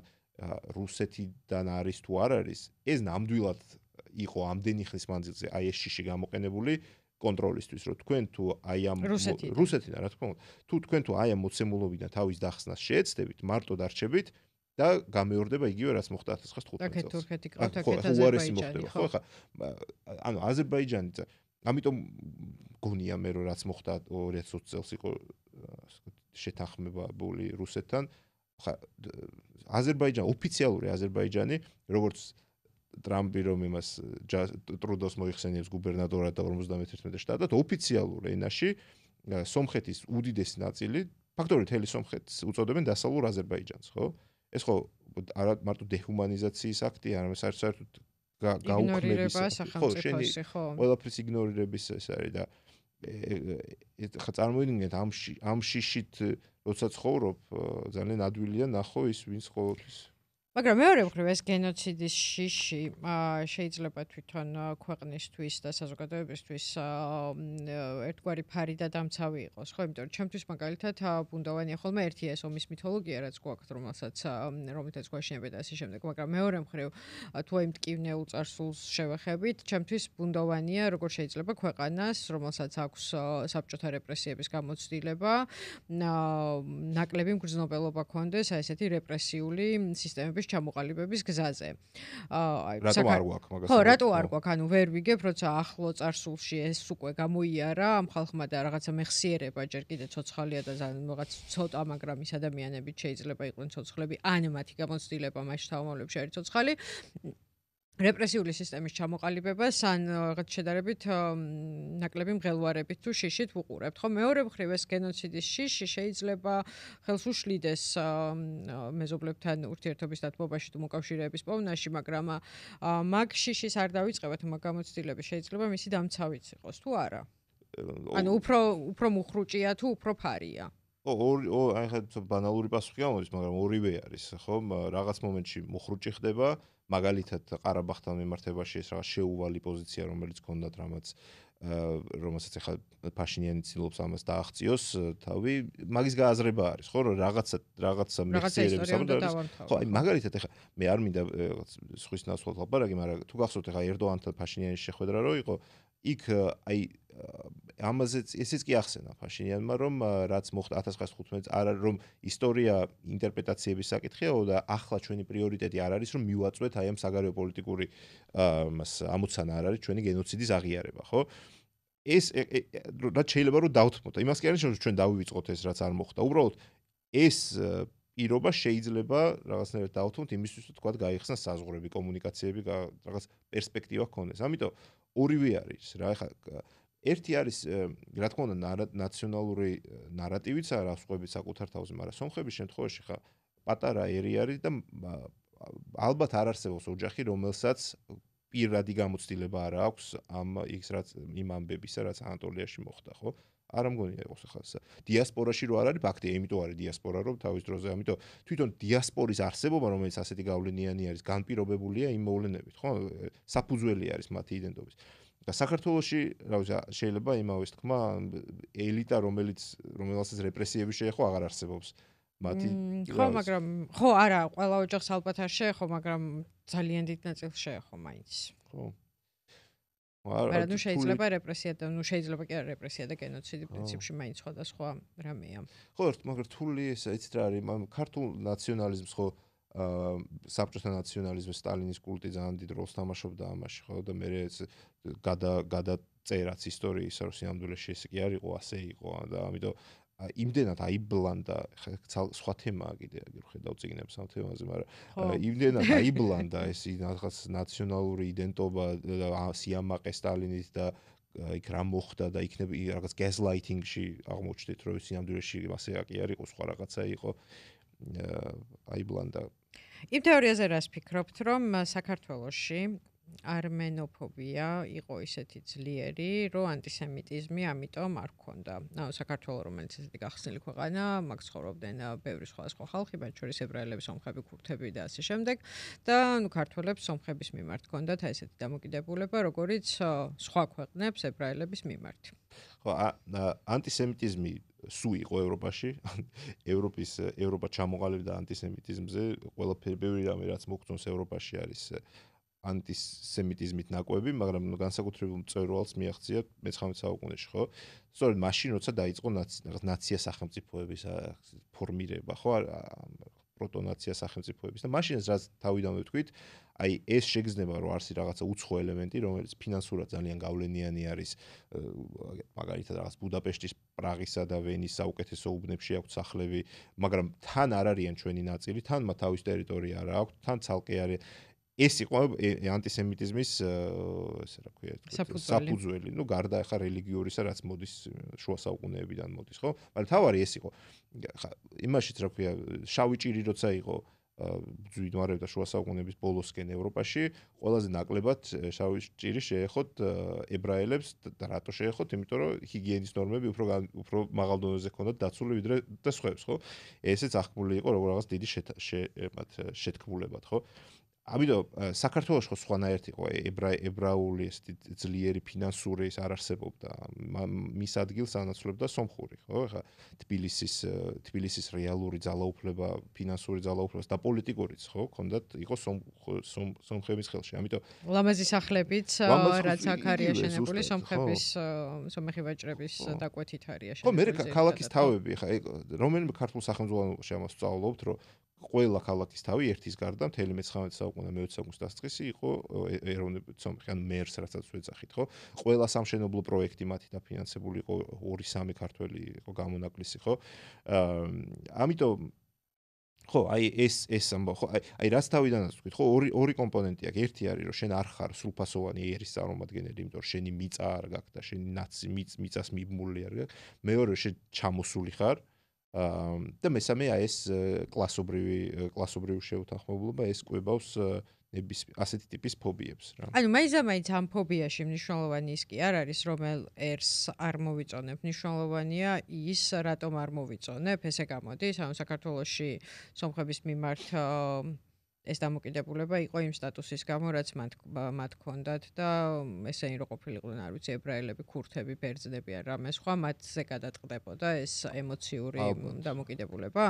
რუსეთიდან არის თუ არ არის, ეს ნამდვილად იყო ამდენი ხნის მანძილზე აი ეს შიში გამოყენებული კონტროლისთვის, რომ თქვენ თუ აი ამ რუსეთიდან, რა თქმა უნდა, თუ თქვენ თუ აი ამ მოცემულობიდან თავის დახსნას შეეცდებით, მარტო დარჩებით და გამეორდება იგივე რაც მოხდა 1915 წელს. თურქეთი ყავთ აქეთ აზერბაიჯანი, ხო, ხა. ანუ აზერბაიჯანი ამიტომ გონია მე რომ რაც მოხდა 2020 წელს იყო შეთანხმებული რუსეთთან. ხა აზერბაიჯანი ოფიციალური აზერბაიჯანი როგორც ტრამპი რომ იმას ტრუდოს მოიხსენიებს გუბერნატორად და 51 შტატად ოფიციალურ ენაში სომხეთის უდიდესი ნაწილი ფაქტობრივად მთელი სომხეთს უწოდებენ დასავლურ აზერბაიჯანს, ხო? ეს ხო არა მარტო დეჰუმანიზაციის აქტია, არამედ საერთოდ გაუქმების ხო, ყველაფრის იგნორირების ეს არის და ხა წარმოიდგინეთ ამ შიშით როცა ცხოვრობ ძალიან ადვილია ნახო ის ვინც ყოველთვის მაგრამ მეორე მხრივ ეს გენოციდის შიში შეიძლება თვითონ ქვეყნისთვის და საზოგადოებისთვის ერთგვარი ფარი და დამცავი იყოს, ხო? იმიტომ რომ ჩემთვის მაგალითად ბუნდოვანია ხოლმე ერთი ეს ომის მითოლოგია, რაც გვაქვს, რომელთაც გვაშენებენ და ასე შემდეგ, მაგრამ მეორე მხრივ თუ აი მტკივნეულ წარსულს შევეხებით, ჩემთვის ბუნდოვანია, როგორ შეიძლება ქვეყანას, რომელსაც აქვს საბჭოთა რეპრესიების გამოცდილება, ნაკლები მგრძნობელობა ქონდეს აი ესეთი რეპრესიული სისტემების ჩამოყალიბების გზაზე. რატო არ გვაქვს მაგას? ხო, რატო არ გვაქვს? ანუ ვერ ვიგებ, როცა ახლო წარსულში ეს უკვე გამოიარა ამ ხალხმა და რაღაცა მეხსიერება ჯერ კიდე ცოცხალია და რაღაც ცოტა, მაგრამ ის ადამიანებიც შეიძლება იყვნენ ცოცხლები, ან მათი გამოცდილება მასშტაბ თავმოვლებში არის ცოცხალი. რეპრესიული სისტემის ჩამოყალიბებას ან რაღაც შედარებით ნაკლები მღელვარებით თუ შიშით ვუყურებთ. ხო, მეორე მხრივ ეს გენოციდის შიში შეიძლება ხელს უშლიდეს მეზობლებთან ურთიერთობის დათმობაში თუ მოკავშირეების პოვნაში, მაგრამ მაგ შიშის არ დავიწყებთ, მაგ გამოცდილების შეიძლება მისი დამცავიც იყოს თუ არა. ანუ უფრო მუხრუჭია თუ უფრო ფარია. აი ხა ბანალური პასუხი გამოდის, მაგრამ ორივე არის, ხო? რაღაც მომენტში მუხრუჭი ხდება, მაგალითად ყარაბაღთან მიმართებაში ეს რაღაც შეუვალი პოზიცია, რომელიც ჰქონდათ რომელსაც ახლა ფაშინიანი ცდილობს ამას დააღწიოს თავი, მაგის გააზრება არის, ხო? რომ რაღაცა მეხსიერების ამბავი. ხო, აი მაგალითად ახლა მე არ მინდა სხვის ნაცვლად ლაპარაკი, მაგრამ თუ გახსოვთ ახლა ერდოანთან ფაშინიანის შეხვედრა რო იყო, იქ აი ამაზეც ესეც კი ახსენა ფაშინიანმა, რომ რაც მოხდა 1915 წელს, არა რომ ისტორია ინტერპრეტაციების საკითხია და ახლა ჩვენი პრიორიტეტი არ არის რომ მივაწვეთ აი ამ საგარეო პოლიტიკური ამოცანა არ არის ჩვენი გენოციდის აღიარება, ხო? ეს რაც შეიძლება რომ დავთმოთ. იმას კი არ ნიშნავს რომ ჩვენ დავივიწყოთ ეს რაც არ მოხდა. უბრალოდ ეს პირობა შეიძლება რაღაცნაირად დავთმოთ იმისთვის რომ თქვა გაიხსნა საზღვრები, კომუნიკაციები, რაღაც პერსპექტივა ჰქონდეს. ამიტომ ორივე არის რა. ეხლა ერთი არის რა თქმა უნდა ნაციონალური ნარატივიც არა სხვების საკუთარ თავზე, მაგრამ სომხების შემთხვევაში ხა პატარა ერი არის და ალბათ არ არსებობს ოჯახი, რომელსაც პირადი გამოცდილება არ აქვს ის რაც იმ ამბებისა, რაც ანატოლიაში მოხდა, ხო? არ მგონია იყოს ახლა დიასპორაში რო არ არის ფაქტია, იმიტომ არის დიასპორა რომ თავის დროზე, ამიტომ თვითონ დიასპორის არსებობა, რომელიც ასეთი გავლენიანი არის, განპირობებულია იმ მოვლენებით, ხო? საფუძველი არის მათი იდენტობის. და საქართველოში, რა ვიცი, შეიძლება იმავეს თქმა, ელიტა, რომელსაც რეპრესიები შეეხო, აღარ არსებობს. მათი ხო, მაგრამ ხო, არა, ყველა ოჯახს ალბათ არ შეეხო, მაგრამ ძალიან დიდ ნაწილს შეეხო მაინც. ხო. მაგრამ ნუ შეიძლება რეპრესია და ნუ შეიძლება კი არა რეპრესია და გენოციდი პრინციპში მაინც სხვადასხვა რამეა. ხო, მაგრამ რთული ესა იცით რა არის, ქართულ ნაციონალიზმს ხო საბჭოთა ნაციონალიზმის სტალინის კულტი ძალიან დიდ როლს თამაშობდა ამაში, ხო და მე გადაწერაც ისტორიის რომ სინამდვილეში ეს კი არ იყო, ასე იყო და ამიტომ იმდენად აიბლანდა, სხვა თემაა კიდე, აგერ ხედავ წიგნებს ამ თემაზე, მაგრამ იმდენად აიბლანდა ეს რაღაც ნაციონალური იდენტობა და სიამაყე სტალინით და იქ რა მოხდა და იქნებ რაღაც გაზლაითინგში აღმოჩნდით, რომ სინამდვილეში ასე კი არ იყო, სხვა რაღაცა იყო აიბლანდა. იმ თეორიაზე რას ფიქრობთ, რომ საქართველოში armenofobia იყო ისეთი ძლიერი, რომ ანტისემიტიზმი ამიტომ არ ქონდა. ანუ საქართველოს რომელიც ესეთი გახსნილი ქვეყანა, მაგ ცხოვრობდნენ ბევრი სხვადასხვა ხალხი, მათ შორის ებრაელები, სომხები, ქურთები და ასე შემდეგ და ნუ ქართველებს სომხების მიმართ ქონდათ ესეთი დამოკიდებულება, როგორც სხვა ქვეყნებს ებრაელების მიმართ. ხო, ანტისემიტიზმი სუ იყო ევროპაში, ევროპა ჩამოყალიბდა ანტისემიტიზმზე, ყველაფერი ბევრი რამე რაც მოგწონს ევროპაში არის ანტისემიტიზმით ნაკვები, მაგრამ განსაკუთრებულ მწვერვალს მიაღწია მე-19 საუკუნეში, ხო? სწორედ მაშინ, როცა დაიწყო ნაცია სახელმწიფოების ფორმირება, ხო? პროტონაცია სახელმწიფოების და მაშინაც რაც თავიდანვე ვთქვით, აი ეს შეგრძნება რომ არის რაღაცა უცხო ელემენტი, რომელიც ფინანსურად ძალიან გავლენიანი არის, მაგალითად რაღაც ბუდაპეშტის, პრაღისა და ვენის საუკეთესო უბნებში აქვთ სახლები, მაგრამ თან არ არიან ჩვენი ნაწილი, თან მათ თავის ტერიტორია არ აქვთ, თან ცალკე არის ეს იყო ანტისემიტიზმის ესე რა ქვია საფუძველი. ნუ გარდა ახლა რელიგიურისა, რაც მოდის შუა საუკუნეებიდან მოდის, ხო? მაგრამ თავარი ეს იყო. იმაშიც რა ქვია, შავი ჭირი როცა იყო ბრძვინვარებდა შუა საუკუნეების ბოლოსკენ ევროპაში, ყველაზე ნაკლებად შავი ჭირი შეეხოთ ებრაელებს და რატო შეეხოთ? იმიტომ რომ ჰიგიენის ნორმები უფრო მაღალ დონეზე ჰქონდათ დაცული ვიდრე და სხვებს, ხო? ესეც აღქმული იყო როგორ რაღაც დიდი შეთქმულებად, ხო? ამიტომ საქართველოს ხო სხვანაირად იყო ებრაული ეს ძლიერი ფინანსური ის არ არსებობდა მის ადგილს ანაცვლებდა სომხური ხო ხა თბილისის რეალური ძალაუფლება ფინანსური ძალაუფლება და პოლიტიკურიც ხო ქონდათ იყო სომხების ხელში ამიტომ ლამაზი სახლებიც რაც აქ არის აშენებული სომხი ვაჭრების დაკვეთით არის აშენებული ხო მე ქალაქის თავები ხა რომელიმე ქართულ სახელმწიფოში ამას ვსწავლობთ რომ ყველა ქალაქის თავი ერთის გარდა მთელი მე-19 საუკუნე მე-20 საუკუნის დასაწყისი იყო ეროვნული სომხი ან მერს რასაც ვეძახით ხო ყველა სამშენებლო პროექტი მათი დაფინანსებული იყო 2-3 ქართველი იყო გამონაკლისი ხო ამიტომ ხო აი ეს ამბავ ხო აი რაც თავიდანაც ვთქვით ხო ორი კომპონენტი აქვს ერთი არის რომ შენ არ ხარ სრულფასოვანი ერის წარმომადგენელი იმიტომ რომ შენი მიწა არ გაქვს და შენი ნაცი მიწას მიბმული არ გაქვს მეორე შენ ჩამოსული ხარ და მესამე ეს კლასობრივი შეუთანხმებლობა ეს კვებავს ასეთი ტიპის ფობიებს რა. ანუ მაინც ამ ფობიაში მნიშვნელოვანი ის კი არ არის რომელ ერს არ მოვიწონებ მნიშვნელოვანია ის რატომ არ მოვიწონებ ესე გამოდის ანუ საქართველოში სომხების მიმართ ეს დამოკიდებულება იყო იმ სტატუსის გამო რაც მათ ჰქონდათ და ესენი რო ყოფილიყვნენ არ ვიცი ებრაელები ქურთები ბერძნები ან რამე სხვა მათზე გადაწყდებოდა ეს ემოციური დამოკიდებულება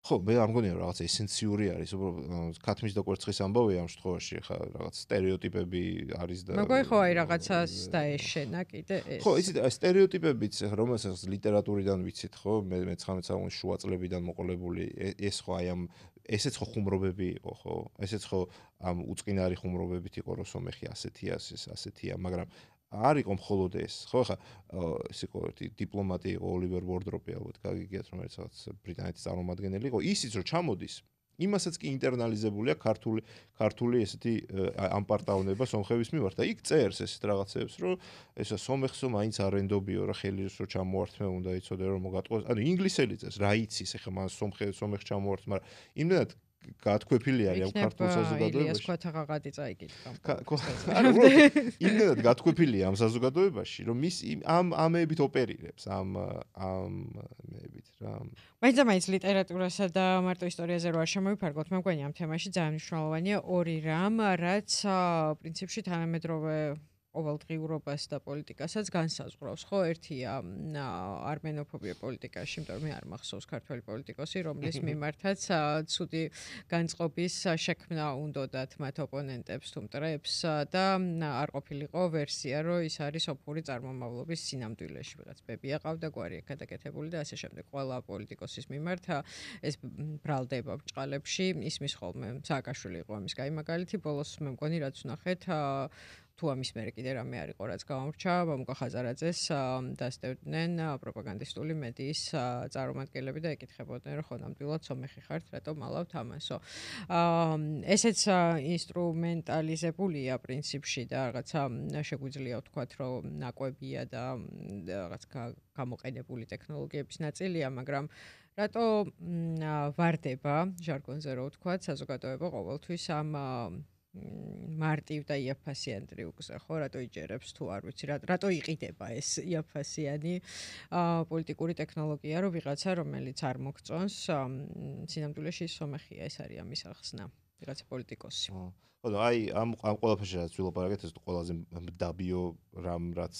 ხო მე არ მგონია რაღაც ესენციური არის უბრალოდ ქათმის და კვერცხის ამბავია ამ შემთხვევაში ხა რაღაც სტერეოტიპები არის და მეგოი ხო აი რაღაცას დაეშენა კიდე ეს ხო იცით აი სტერეოტიპებიც რომელსაც ლიტერატურიდან ვიცით ხო მე 19 საუკუნის შუა წლებიდან მოყოლებული ეს ხო აი ამ ესეც ხო ხუმრობები იყო ხო ესეც ხო ამ უწყინარი ხუმრობებით იყო რომ სომეხი ასეთია ასეთია მაგრამ არ იყო მხოლოდ ეს ხო ხა ეს იყო ერთი დიპლომატი იყო ოლივერ ვორდროპი ალბათ გაგიგიათ რომელიც რაღაც ბრიტანეთის წარმომადგენელი იყო ისიც რომ ჩამოდის იმასაც კი ინტერნალიზებულია ქართული ესეთი ამპარტავნება სომხების მიმართ და იქ წერს ესეთ რაღაცებს რომ ესა სომეხსო მაინც არენდობიო რა ხელის რო ჩამოართმე უნდა იცოდე რომ მოგატყოს ანუ ინგლისელი წერს რა იცის ეხა მან სომეხს ჩამოართმე მაგრამ იმდენად გათქვეფილი არის ამ ქართულ საზოგადოებაში. ილიას ქვათაღაღადი წაიკითხა. იმდენად გათქვეფილია ამ საზოგადოებაში, რომ ის ამეებით ოპერირებს, ამეებით რა. მაინც ლიტერატურასა და მარტო ისტორიაზე რო არ შემოვიფარგოთ, მე მგონი ამ თემაში ძალიან მნიშვნელოვანია ორი რამ, რაც პრინციპში თანამედროვე ყოველდღიურობას და პოლიტიკასაც განსაზღვრავს, ხო? ერთია არმენოფობია პოლიტიკაში, იმიტომ რომ მე არ მახსოვს ქართველი პოლიტიკოსი, რომლის მიმართაც ცუდი განწყობის შექმნა უნდათ მათ ოპონენტებს თუ მტრებს და არ ყოფილიყო ვერსია, რომ ის არის ოფური წარმომავლობის სინამდვილეში, ვიღაც ბებია ყავდა, გვარი ეკადაკეთებული და ასე შემდეგ. ყველა პოლიტიკოსის მიმართ ეს ბრალდება ბჭყალებში, ისმის ხოლმე სააკაშვილი იყო ამის კაი მაგალითი, ბოლოს მე მგონი რაც ვნახეთ თუ ამის მერე კიდე რამე არ იყო რაც გამორჩა ბამუკა ხაზარაძეს დასტევდნენ პროპაგანდისტული მედიის წარმომადგენლები და ეკითხებოდნენ რომ ხო ნამდვილად სომეხი ხართ რატომ მალავთ ამასო ესეც ინსტრუმენტალიზებულია პრინციპში და რაღაცა შეგვიძლია ვთქვათ რომ ნაკვებია და რაღაც გამოყენებული ტექნოლოგიების ნაწილია მაგრამ რატო ვარდება ჟარგონზე რო ვთქვათ საზოგადოება ყოველთვის ამ მარტივ და იაფფასიან ტრიუკზე ხო რატო იჯერებს თუ არ ვიცი რატო იყიდება ეს იაფფასიანი პოლიტიკური ტექნოლოგია რომ ვიღაცა რომელიც არ მოგწონს სინამდვილეში სომეხია ეს არის ამის ახსნა ვიღაცა პოლიტიკოსი ხო აი ამ ყველაფერში რაც ვილაპარაკეთ ეს ყველაზე მდაბიო რამ რაც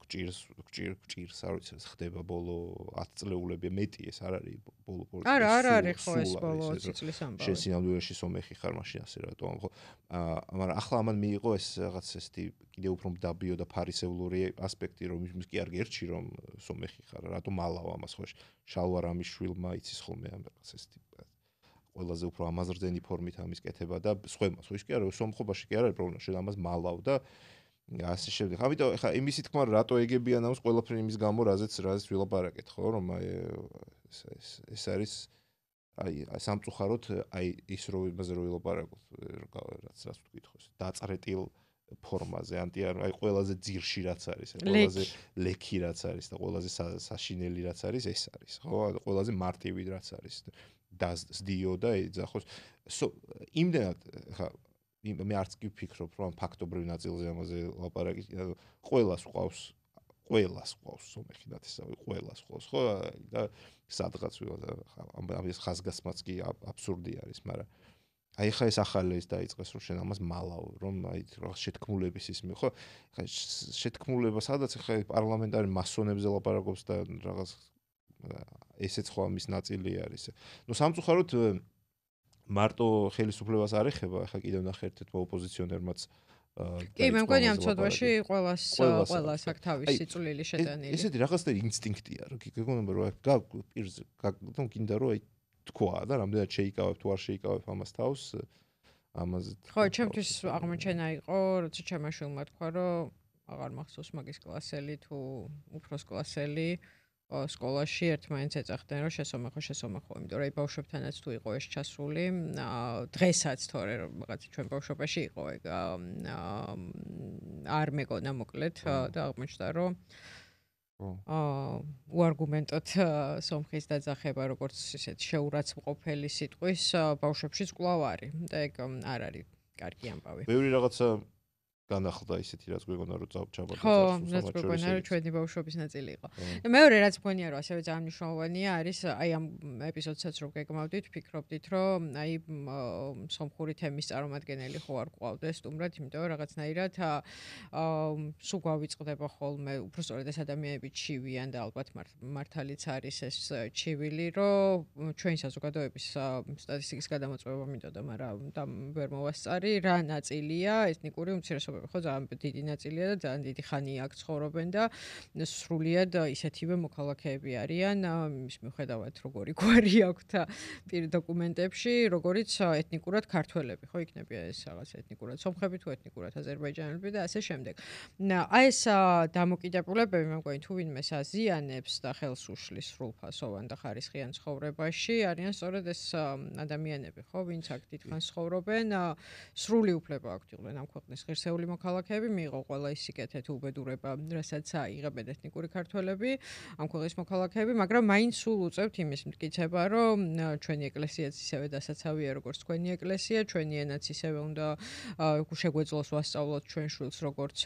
გჭირს არ ვიცი ხდება ბოლო 10 წლეულები მეტი ეს არ არის ბოლო პოლიტიკა არ არის ხო ეს ბოლო 20 წლის ამბავი შენ სინამდვილეში სომეხი ხარ მაშინ ასე რატომ ხო მაგრამ ახლა ამან მიიღო ეს რაღაც ესეთი კიდე უფრო მდაბიო და ფარისევლური ასპექტი რომ ის კი არ გერჩი რომ სომეხი ხარ რატომ მალავ ამას ხო შალვარ ამის შვილმა იცის ხოლმე ამ რაღაც ესეთი ყველაზე უფრო ამაზრდენი ფორმით ამის კეთება და სხვემას, ხო ის კი არა, სომხობაში კი არ არის პრობლემა, შენ ამას მალავ და ასე შემდეგ. ამიტომ ეხა იმისი თქმა რატო ეგებიან ამას ყველაფერი იმის გამო, რაზეც ვილაპარაკეთ, ხო, რომ ეს არის სამწუხაროდ ის რო იმაზე რო ვილაპარაკოთ, რაც ვკითხოს, დაწრეტილ ფორმაზე, ყველაზე ძირში რაც არის, ყველაზე ლექი რაც არის და ყველაზე საშინელი რაც არის, ეს არის, ხო? ყველაზე მარტივი რაც არის. დაზდიო და ეძახოს. იმდენად ხა მე არც კი ვფიქრობ, რომ ფაქტობრივ ნაწილზე ამაზე ლაპარაკი, ყველას ყავს სომეხი ნათესავი, ყველას ყავს, ხო? და სადღაც ამის ხაზგასმაც კი აბსურდი არის, მაგრამ აი ხა ეს ახალი ეს დაიწყეს რომ შენ ამას მალავ რომ აი რაღაც შეთქმულების ისმი ხო ხა შეთქმულება სადაც ხა პარლამენტარი მასონებზე ლაპარაკობს და რაღაც ესეც ხო ამის ნაწილი არის. ნუ სამწუხაროდ მარტო ხელისუფლებას არ ეხება, ხა კიდევ ნახე ერთ-ერთმა ოპოზიციონერმაც კი, მე მგონი ამ ცოდვაში ყველას აქ თავისი წვლილი შეტანილი. ესეთი რაღაცა ინსტინქტია, რომ გეგონება რომ პირზე გინდა რომ აი თქვა და რამდენად შეიკავებ თუ არ შეიკავებ ამას თავს ამაზე ხო, ჩემთვის აღმოჩენა იყო, როცა ჩემმა შვილმა თქვა, რომ აღარ მახსოვს მაგის კლასელი თუ უფროს კლასელი სკოლაში ერთმანეთს ეძახდნენ, რომ შესომეხო, იმიტომ რომ აი ბავშვებთანაც თუ იყო ეს ჩასული, დღესაც თორე რომ რაღაც ჩვენ ბავშვობაში იყო ეგ არ მეკონა მოკლედ და აღმოჩნდა რომ უარგუმენტოდ სომხის დაძახება როგორც ისეთ შეურაცხმყოფელი სიტყვის ბავშვებშიც კვლავ არის და ეგ არ არის კარგი ამბავი. ბევრი რაღაცა განახლდა ისეთი რაც გვეგონა რომ ჩაბარდა ხო, რაც გვეგონა რომ ჩვენი ბავშვობის ნაწილი იყო. მეორე რაც მგონია რომ ასევე ძალიან მნიშვნელოვანია არის აი ამ ეპიზოდსაც რომ გეგმავდით, ფიქრობდით რომ აი სომხური თემის წარმომადგენელი ხო არ გვყავდეს სტუმრად, იმიტომ რომ რაღაცნაირად სულ გვავიწყდება ხოლმე, უბრალოდ ეს ადამიანები ჩივიან და ალბათ მართალიც არის ეს ჩივილი, რომ ჩვენი საზოგადოების სტატისტიკის გადამოწმება მინდოდა, მაგრამ ვერ მოვასწარი, რა ნაწილია ეთნიკური უმცირესობები. ხო, ძალიან დიდი ნაწილია და ძალიან დიდი ხანია აქ ცხოვრობენ და სრულიად ისეთივე მოქალაქეები არიან, ის მიუხედავად როგორი გვარი აქვთ პირ დოკუმენტებში, როგორიც ეთნიკურად ქართველები, ხო, იქნებია ეს რაღაც ეთნიკურად სომხები თუ ეთნიკურად აზერბაიჯანელები და ასე შემდეგ. აი ეს დამოკიდებულებები, მე მგონი თუ ვინმეს აზიანებს და ხელს უშლის სრულფასოვან და ხარისხიან ცხოვრებაში, არიან სწორედ ეს ადამიანები, ხო, ვინც აქ დიდხანს ცხოვრობენ, სრული უფლება აქვთ იყვნენ ამ ქვეყნის ღირსეული მოქალაქეები, მიიღო ყველა ის სიკეთე თუ უბედურება, რასაც იღებენ ეთნიკური ქართველები, ამ ქვეყნის მოქალაქეები, მაგრამ მაინც სულ უწევთ იმის მტკიცება, რომ ჩვენი ეკლესიაც ისევე დასაცავია, როგორც თქვენი ეკლესია, ჩვენი ენაც ისევე უნდა შეგვეძლოს ვასწავლოთ ჩვენ შვილს, როგორც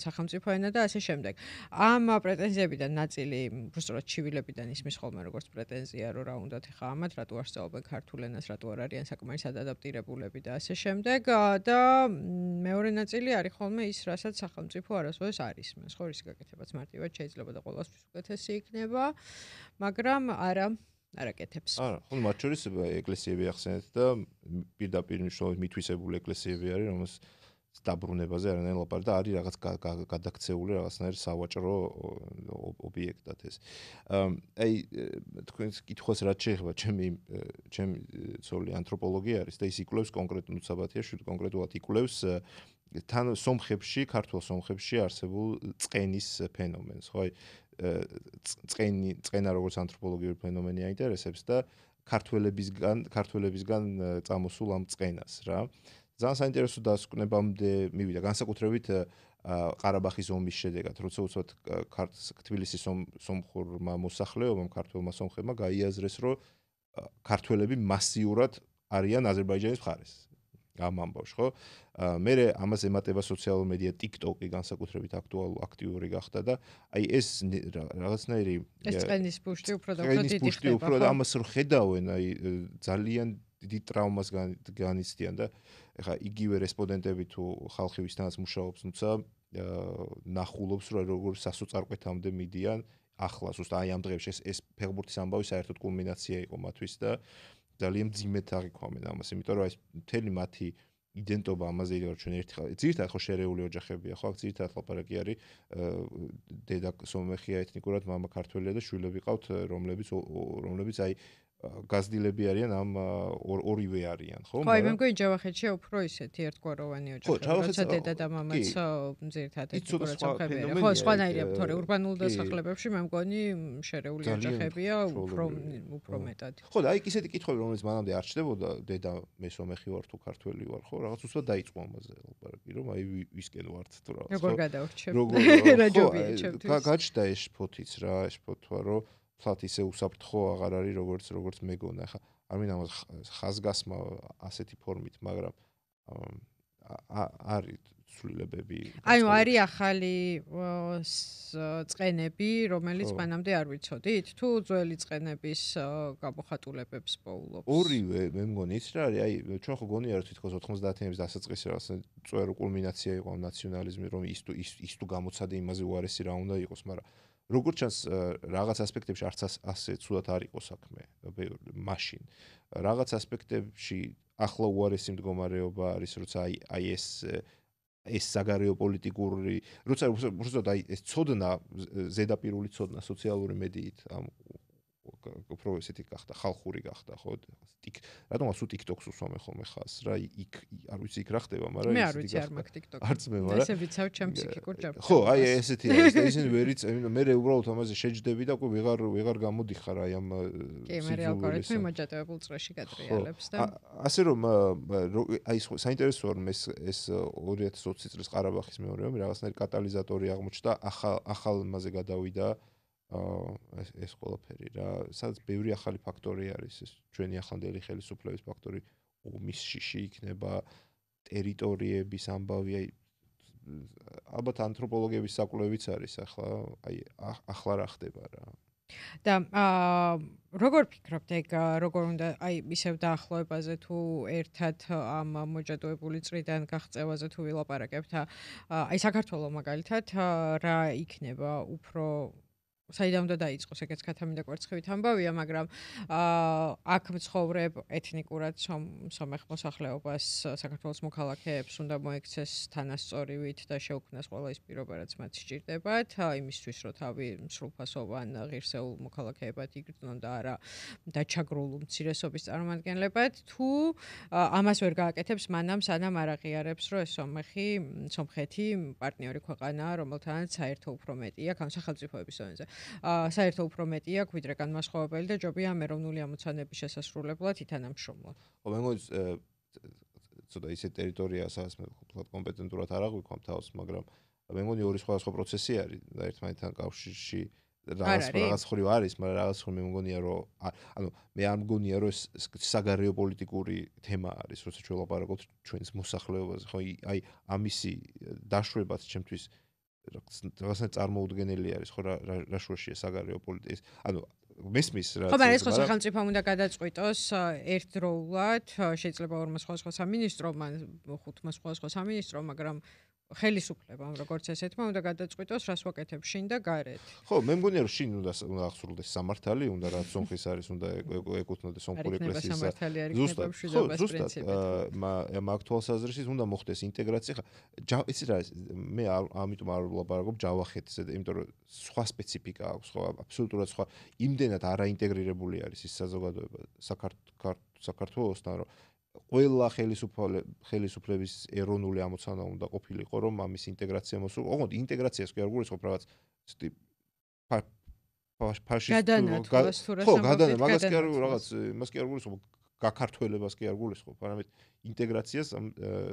სახელმწიფო ენა და ასე შემდეგ. ამ პრეტენზიებიდან ნაწილი, უბრალოდ ჩივილებიდან ისმის ხოლმე როგორც პრეტენზია, რომ რა უნდათ ახლა ამათ, რატო არ სწავლობენ ქართულ ენას, რატო არ არიან საკმარისად ადაპტირებულები და ასე შემდეგ და მეორე ნაწილი არის ხოლმე ის, რასაც სახელმწიფო არასოდეს არ ისმენს, ხო, რის გაკეთებაც მარტივად შეიძლება და ყოველთვის უკეთესი იქნება, მაგრამ არა აკეთებს. არა, ხო, მათ შორის ეკლესიები ახსენეთ და პირდაპირ მნიშვნელობით მითვისებული ეკლესიები არის, რომელს დაბრუნებაზე არანაირ ლაპარაკი და არის რაღაც გადაქცეული რაღაცნაირ სავაჭრო ობიექტად ეს. აი თქვენს კითხვას რაც შეეხება ჩემი ცოლი ანთროპოლოგი არის და ის იკვლევს კონკრეტულ საბათიაში, კონკრეტულად იკვლევს თან სომხებში, ქართულ სომხებში არსებულ წყენის ფენომენს, ხო? წყენა როგორც ანთროპოლოგიური ფენომენი აინტერესებს და ქართველებისგან წამოსულ ამ წყენას რა. ძალიან საინტერესო დასკვნებამდე მივიდა განსაკუთრებით ყარაბაღის ომის შედეგად, როცა უცბად თბილისის სომხურმა მოსახლეობამ, ქართველმა სომხებმა გაიაზრეს, რომ ქართველები მასიურად არიან აზერბაიჯანის მხარეს. ამ ამბავს, ხო? მე ამას ემატება სოციალური მედია TikTok-ი განსაკუთრებით აქტიური გახდა და აი ეს რაღაცნაირი ეს წყენის ბუშტი უფრო და უფრო დიდი ხდება. უფრო და ამას რო ხედავენ, აი ძალიან დიდი ტრაუმას განიცდიან და ეხა იგივე რესპონდენტები თუ ხალხი ვისთანაც მუშაობს, თუმცა ნახულობს რომ როგორ სასოწარკვეთამდე მიდიან ახლა ზუსტად აი ამ დღეებში ეს ფეხბურთის ამბავი საერთოდ კულმინაცია იყო მათთვის და ძალიან ძიმეთ აღიქვამენ ამას, იმიტომ რომ ეს მთელი მათი იდენტობა ამაზე იყო ჩვენ ძირითადად ხო შერეული ოჯახებია, ხო აქ ძირითადად ლაპარაკი არის დედა სომეხია ეთნიკურად, მამა ქართველია და შვილები ყავთ, რომლებიც აი გაზრდილები არიან ამ ორივე არიან, ხო? ხო, მე მგონი ჯავახეთშია უფრო ისეთი ერთგვაროვანი ოჯახები, როცა დედა და მამაც ძირითადად ეთნიკურად სამხები არიან. ხო, სხვანაირია, თორე ურბანულ დასახლებებში მე მგონი შერეული ოჯახებია უფრო მეტად. ხო, და აი ისეთი კითხვები, რომელიც მანამდე არ ჩდებოდა, დედა მე სომეხი ვარ თუ ქართველი ვარ, ხო, რაღაც უცბად დაიწყო ამაზე ლაპარაკი, რომ აი ვისკენ ვართ თუ რაღაც. როგორ გადავრჩებ? რა ჯობია ჩემთვის. გაჩნდა ეს ფოთიც რა, ეს ფოთვა, რომ ფლათ ისე უსაფრთხო აღარ არის როგორც მეგონა. ახლა არ მინდა ხაზგასმა ასეთი ფორმით, მაგრამ არის ცვლილებები. აი, არის ახალი წყენები, რომელიც მანამდე არ ვიცოდით, თუ ძველი წყენების გამოხატულებებს პოულობს. ორივე მე მგონი ის რა არის, აი ჩვენ ხო გონია რომ თითქოს 90-იანების დასაწყისი რაღაც წვერო კულმინაცია იყო ამ ნაციონალიზმი, რომ ის თუ გამოცადე იმაზე უარესი რა უნდა იყოს, მაგრამ როგორც ჩანს რაღაც ასპექტებში არც ასე ცუდად არ იყო საქმე მაშინ. რაღაც ასპექტებში ახლა უარესი მდგომარეობა არის, როცა აი ეს საგარეო პოლიტიკური, როცა უბრალოდ აი ეს ცოდნა, ზედაპირული ცოდნა სოციალური მედიით ამ უფრო ესეთი გახდა, ხალხური გახდა, ხო? რატომ ასუ TikTok-ს უსვამე ხოლმე ხას რა, იქ არ ვიცი იქ რა ხდება, მაგრამ მე არ ვიცი არ მაქვს TikTok-ი. არც მე, მაგრამ ესე ვიცავ ჩემ ფსიქიკურ ჯაბს. ხო, აი ესეთი არის და ისინი ვერიც, მე უბრალოდ ამაზე შეჯდები და უკვე ვეღარ გამოდიხარ აი ამ კი, მე ალგორითმი მოჯატებულ წრეში გატრიალებს და ასე რომ აი საინტერესოა რომ ეს 2020 წლის ყარაბაღის მეორე ომი რაღაცნაირი კატალიზატორი აღმოჩნდა, ახალ მასზე გადავიდა ეს ყველაფერი რა, სადაც ბევრი ახალი ფაქტორი არის, ეს ჩვენი ახლანდელი ხელისუფლების ფაქტორი, ომის შიში იქნება, ტერიტორიების ამბავი, აი ალბათ ანთროპოლოგების საკვლევიც არის ახლა, აი ახლა რა ხდება რა. და როგორ ფიქრობთ ეგ როგორ უნდა აი ისევ დაახლოებაზე თუ ერთად ამ მოჯადოებული წრიდან გაღწევაზე თუ ვილაპარაკებთ აი საქართველოს მაგალითად რა იქნება უფრო საიდან უნდა დაიწყოს ეგეც ქათამინდა კვერცხივით ამბავია, მაგრამ აქ მცხოვრებ ეთნიკურად სომეხ მოსახლეობას საქართველოს მოქალაქეებს უნდა მოექცეს თანასწორივით და შეუქმნას ყველა ის პირობა, რაც მათ სჭირდებათ, იმისთვის, რომ თავი სრულფასოვან ღირსეულ მოქალაქეებად იგრძნონ და არა დაჩაგრულ უმცირესობის წარმომადგენლებად, თუ ამას ვერ გააკეთებს მანამ, სანამ არ აღიარებს, რომ ეს სომხეთი პარტნიორი ქვეყანაა, რომელთანაც საერთო უფრო მეტია, ან სახელმწიფოების დონეზე. საერთო უფრო მეტი აქვს ვიდრე განმასხვავებელი და ჯობია ამ ეროვნული ამოცანების შესასრულებლად ითანამშრომლო. ხო, მე მგონი ცოტა ისე ტერიტორია, სადაც მე ვთქვათ კომპეტენტურად არ აღვიქვამ თავს, მაგრამ მე მგონი ორი სხვადასხვა პროცესი არის და ერთმანეთთან კავშირში რაღაც ხრივ არის, მაგრამ რაღაც ხრივ მე მგონია რომ ანუ მე არ მგონია რომ ეს საგარეო პოლიტიკური თემა არის, როცა ჩვენ ვლაპარაკობთ ჩვენს მოსახლეობაზე, ხო, აი ამისი დაშვებაც ჩემთვის რაღაცა წარმოუდგენელი არის, ხო, რა შუაშია საგარეო პოლიტიკის. ანუ მესმის რა. ხო, მაგრამ ეს ხო სახელმწიფომ უნდა გადაწყვიტოს ერთდროულად, შეიძლება ორმა სხვადასხვა სამინისტრომ, ხუთმა სხვადასხვა სამინისტრომ, მაგრამ ხელისუფლებამ როგორც ესეთმა უნდა გადაწყვიტოს რას ვაკეთებ შინ და გარეთ. ხო, მე მგონია რომ შინ უნდა აღსრულდეს სამართალი, უნდა რაც სომხის არის, უნდა ეკუთვნოდეს სომხური ეკლესიის. ზუსტად, ამ აქტუალსაზრისით უნდა მოხდეს ინტეგრაცია. ხა იცი რა, მე ამიტომ არ ვლაპარაკობ ჯავახეთზე, იმიტომ რომ სხვა სპეციფიკა აქვს, ხო, აბსოლუტურად სხვა. იმდენად არაინტეგრირებული არის ის საზოგადოება საქართველოსთან, რომ ყველა ხელისუფლების ეროვნული ამოცანა უნდა ყოფილიყო, რომ ამის ინტეგრაცია მოსულ. ოღონდ ინტეგრაციას კი არ გულისხმობ რაღაც ფაშისტურ მაგას კი არ მას კი არ გულისხმობ, გაქართველებას კი არ გულისხმობ, არამედ ინტეგრაციას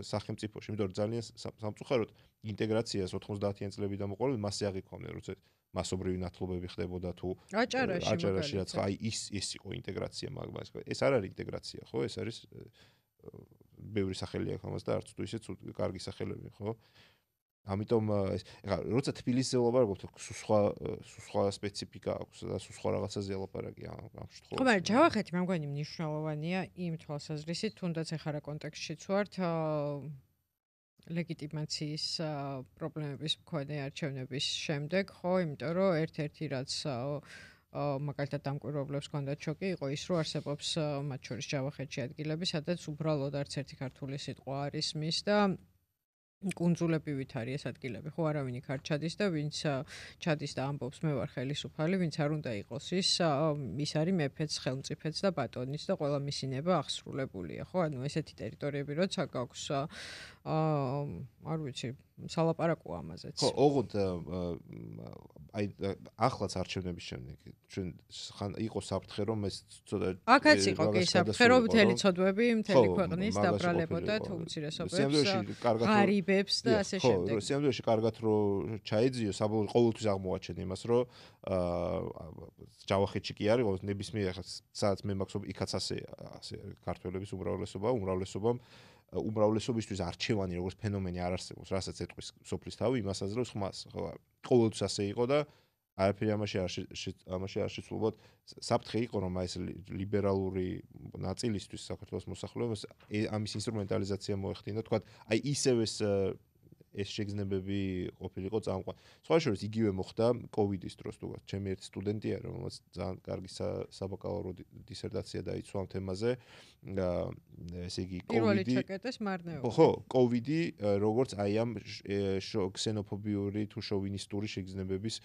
სახელმწიფოში, იმიტომ რომ ძალიან სამწუხაროდ ინტეგრაციას 90-იან წლებიდან მოყოლებული მასე აღიქვამდნენ, როცა მასობრივი ნათლობები ხდებოდა თუ აჭარაში რაც აი ის იყო ინტეგრაცია, მაგრამ ეს არ არის ინტეგრაცია, ხო? ეს არის ბევრი სახელი აქვს ამას და არც თუ ისე კარგი სახელები, ხო? ამიტომ ეხლა როცა თბილისზე ვლაპარაკობთ, სხვა სპეციფიკა აქვს და სხვა რაღაცაზე ელაპარაკი ამ შემთხვევაში. ხო, მაგრამ ჯავახეთი მე მგონი მნიშვნელოვანია იმ თვალსაზრისით, თუნდაც ეხლა რა კონტექსტშიც ვართ, ლეგიტიმაციის პრობლემების მქონე არჩევნების შემდეგ, ხო, იმიტომ რომ ერთ-ერთი რაც მაგალითად დამკვირვებლებს ჰქონდათ შოკი, იყო ის, რომ არსებობს მათ შორის ჯავახეთში ადგილები, სადაც უბრალოდ არც ერთი ქართული სიტყვა არ ისმის და კუნძულებივით არის ეს ადგილები, ხო არავინ იქ არ ჩადის და ვინც ჩადის და ამბობს მე ვარ ხელისუფალი, ვინც არ უნდა იყოს ის არის მეფეც, ხელმწიფეც და ბატონიც და ყველა მისი ნება აღსრულებულია, ხო? ანუ ესეთი ტერიტორიები როცა გაქვს არ ვიცი, სალაპარაკო ამაზეც. ხო, ოღონდ აი ახლაც არჩევნების შემდეგ ჩვენ ხან იყო საფრთხე რომ ეს ცოტა აქაც იყო კი საფრთხე რომ მთელი ცოდვები მთელი ქვეყნის დაბრალებოდა თუ უმცირესობებს ღარიბებს და ასე შემდეგ. ხო, სიამოვნებაში კარგად რომ ჩაეძიო, საბოლოოდ ყოველთვის აღმოაჩენ იმას რომ ჯავახეთში კი არის, ნებისმიერ სადაც მე მაქვს იქაც ასე ქართველების უმრავლესობისთვის არჩევანი როგორც ფენომენი არ არსებობს, რასაც ეტყვის სოფლის თავი, იმას აძლევს ხმას, ხო? ყოველთვის ასე იყო და არაფერი ამაში არ შეცვლობოდ საფრთხე იყო რომ ეს ლიბერალური ნაწილისთვის საქართველოს მოსახლეობას ამის ინსტრუმენტალიზაცია მოეხდინა, თქვა, აი ისევ ეს შეგრძნებები ყოფილიყო წამყვანი. სხვა შორის იგივე მოხდა კოვიდის დროს, თუღაც ჩემი ერთი სტუდენტია, რომელსაც ძალიან კარგი საბაკალავრო დისერტაცია დაიცვა ამ თემაზე. ესე იგი პირველი ჩაკეტეს მარნეული. ხო, კოვიდი როგორც აი ამ ქსენოფობიური თუ შოვინისტური შეგრძნებების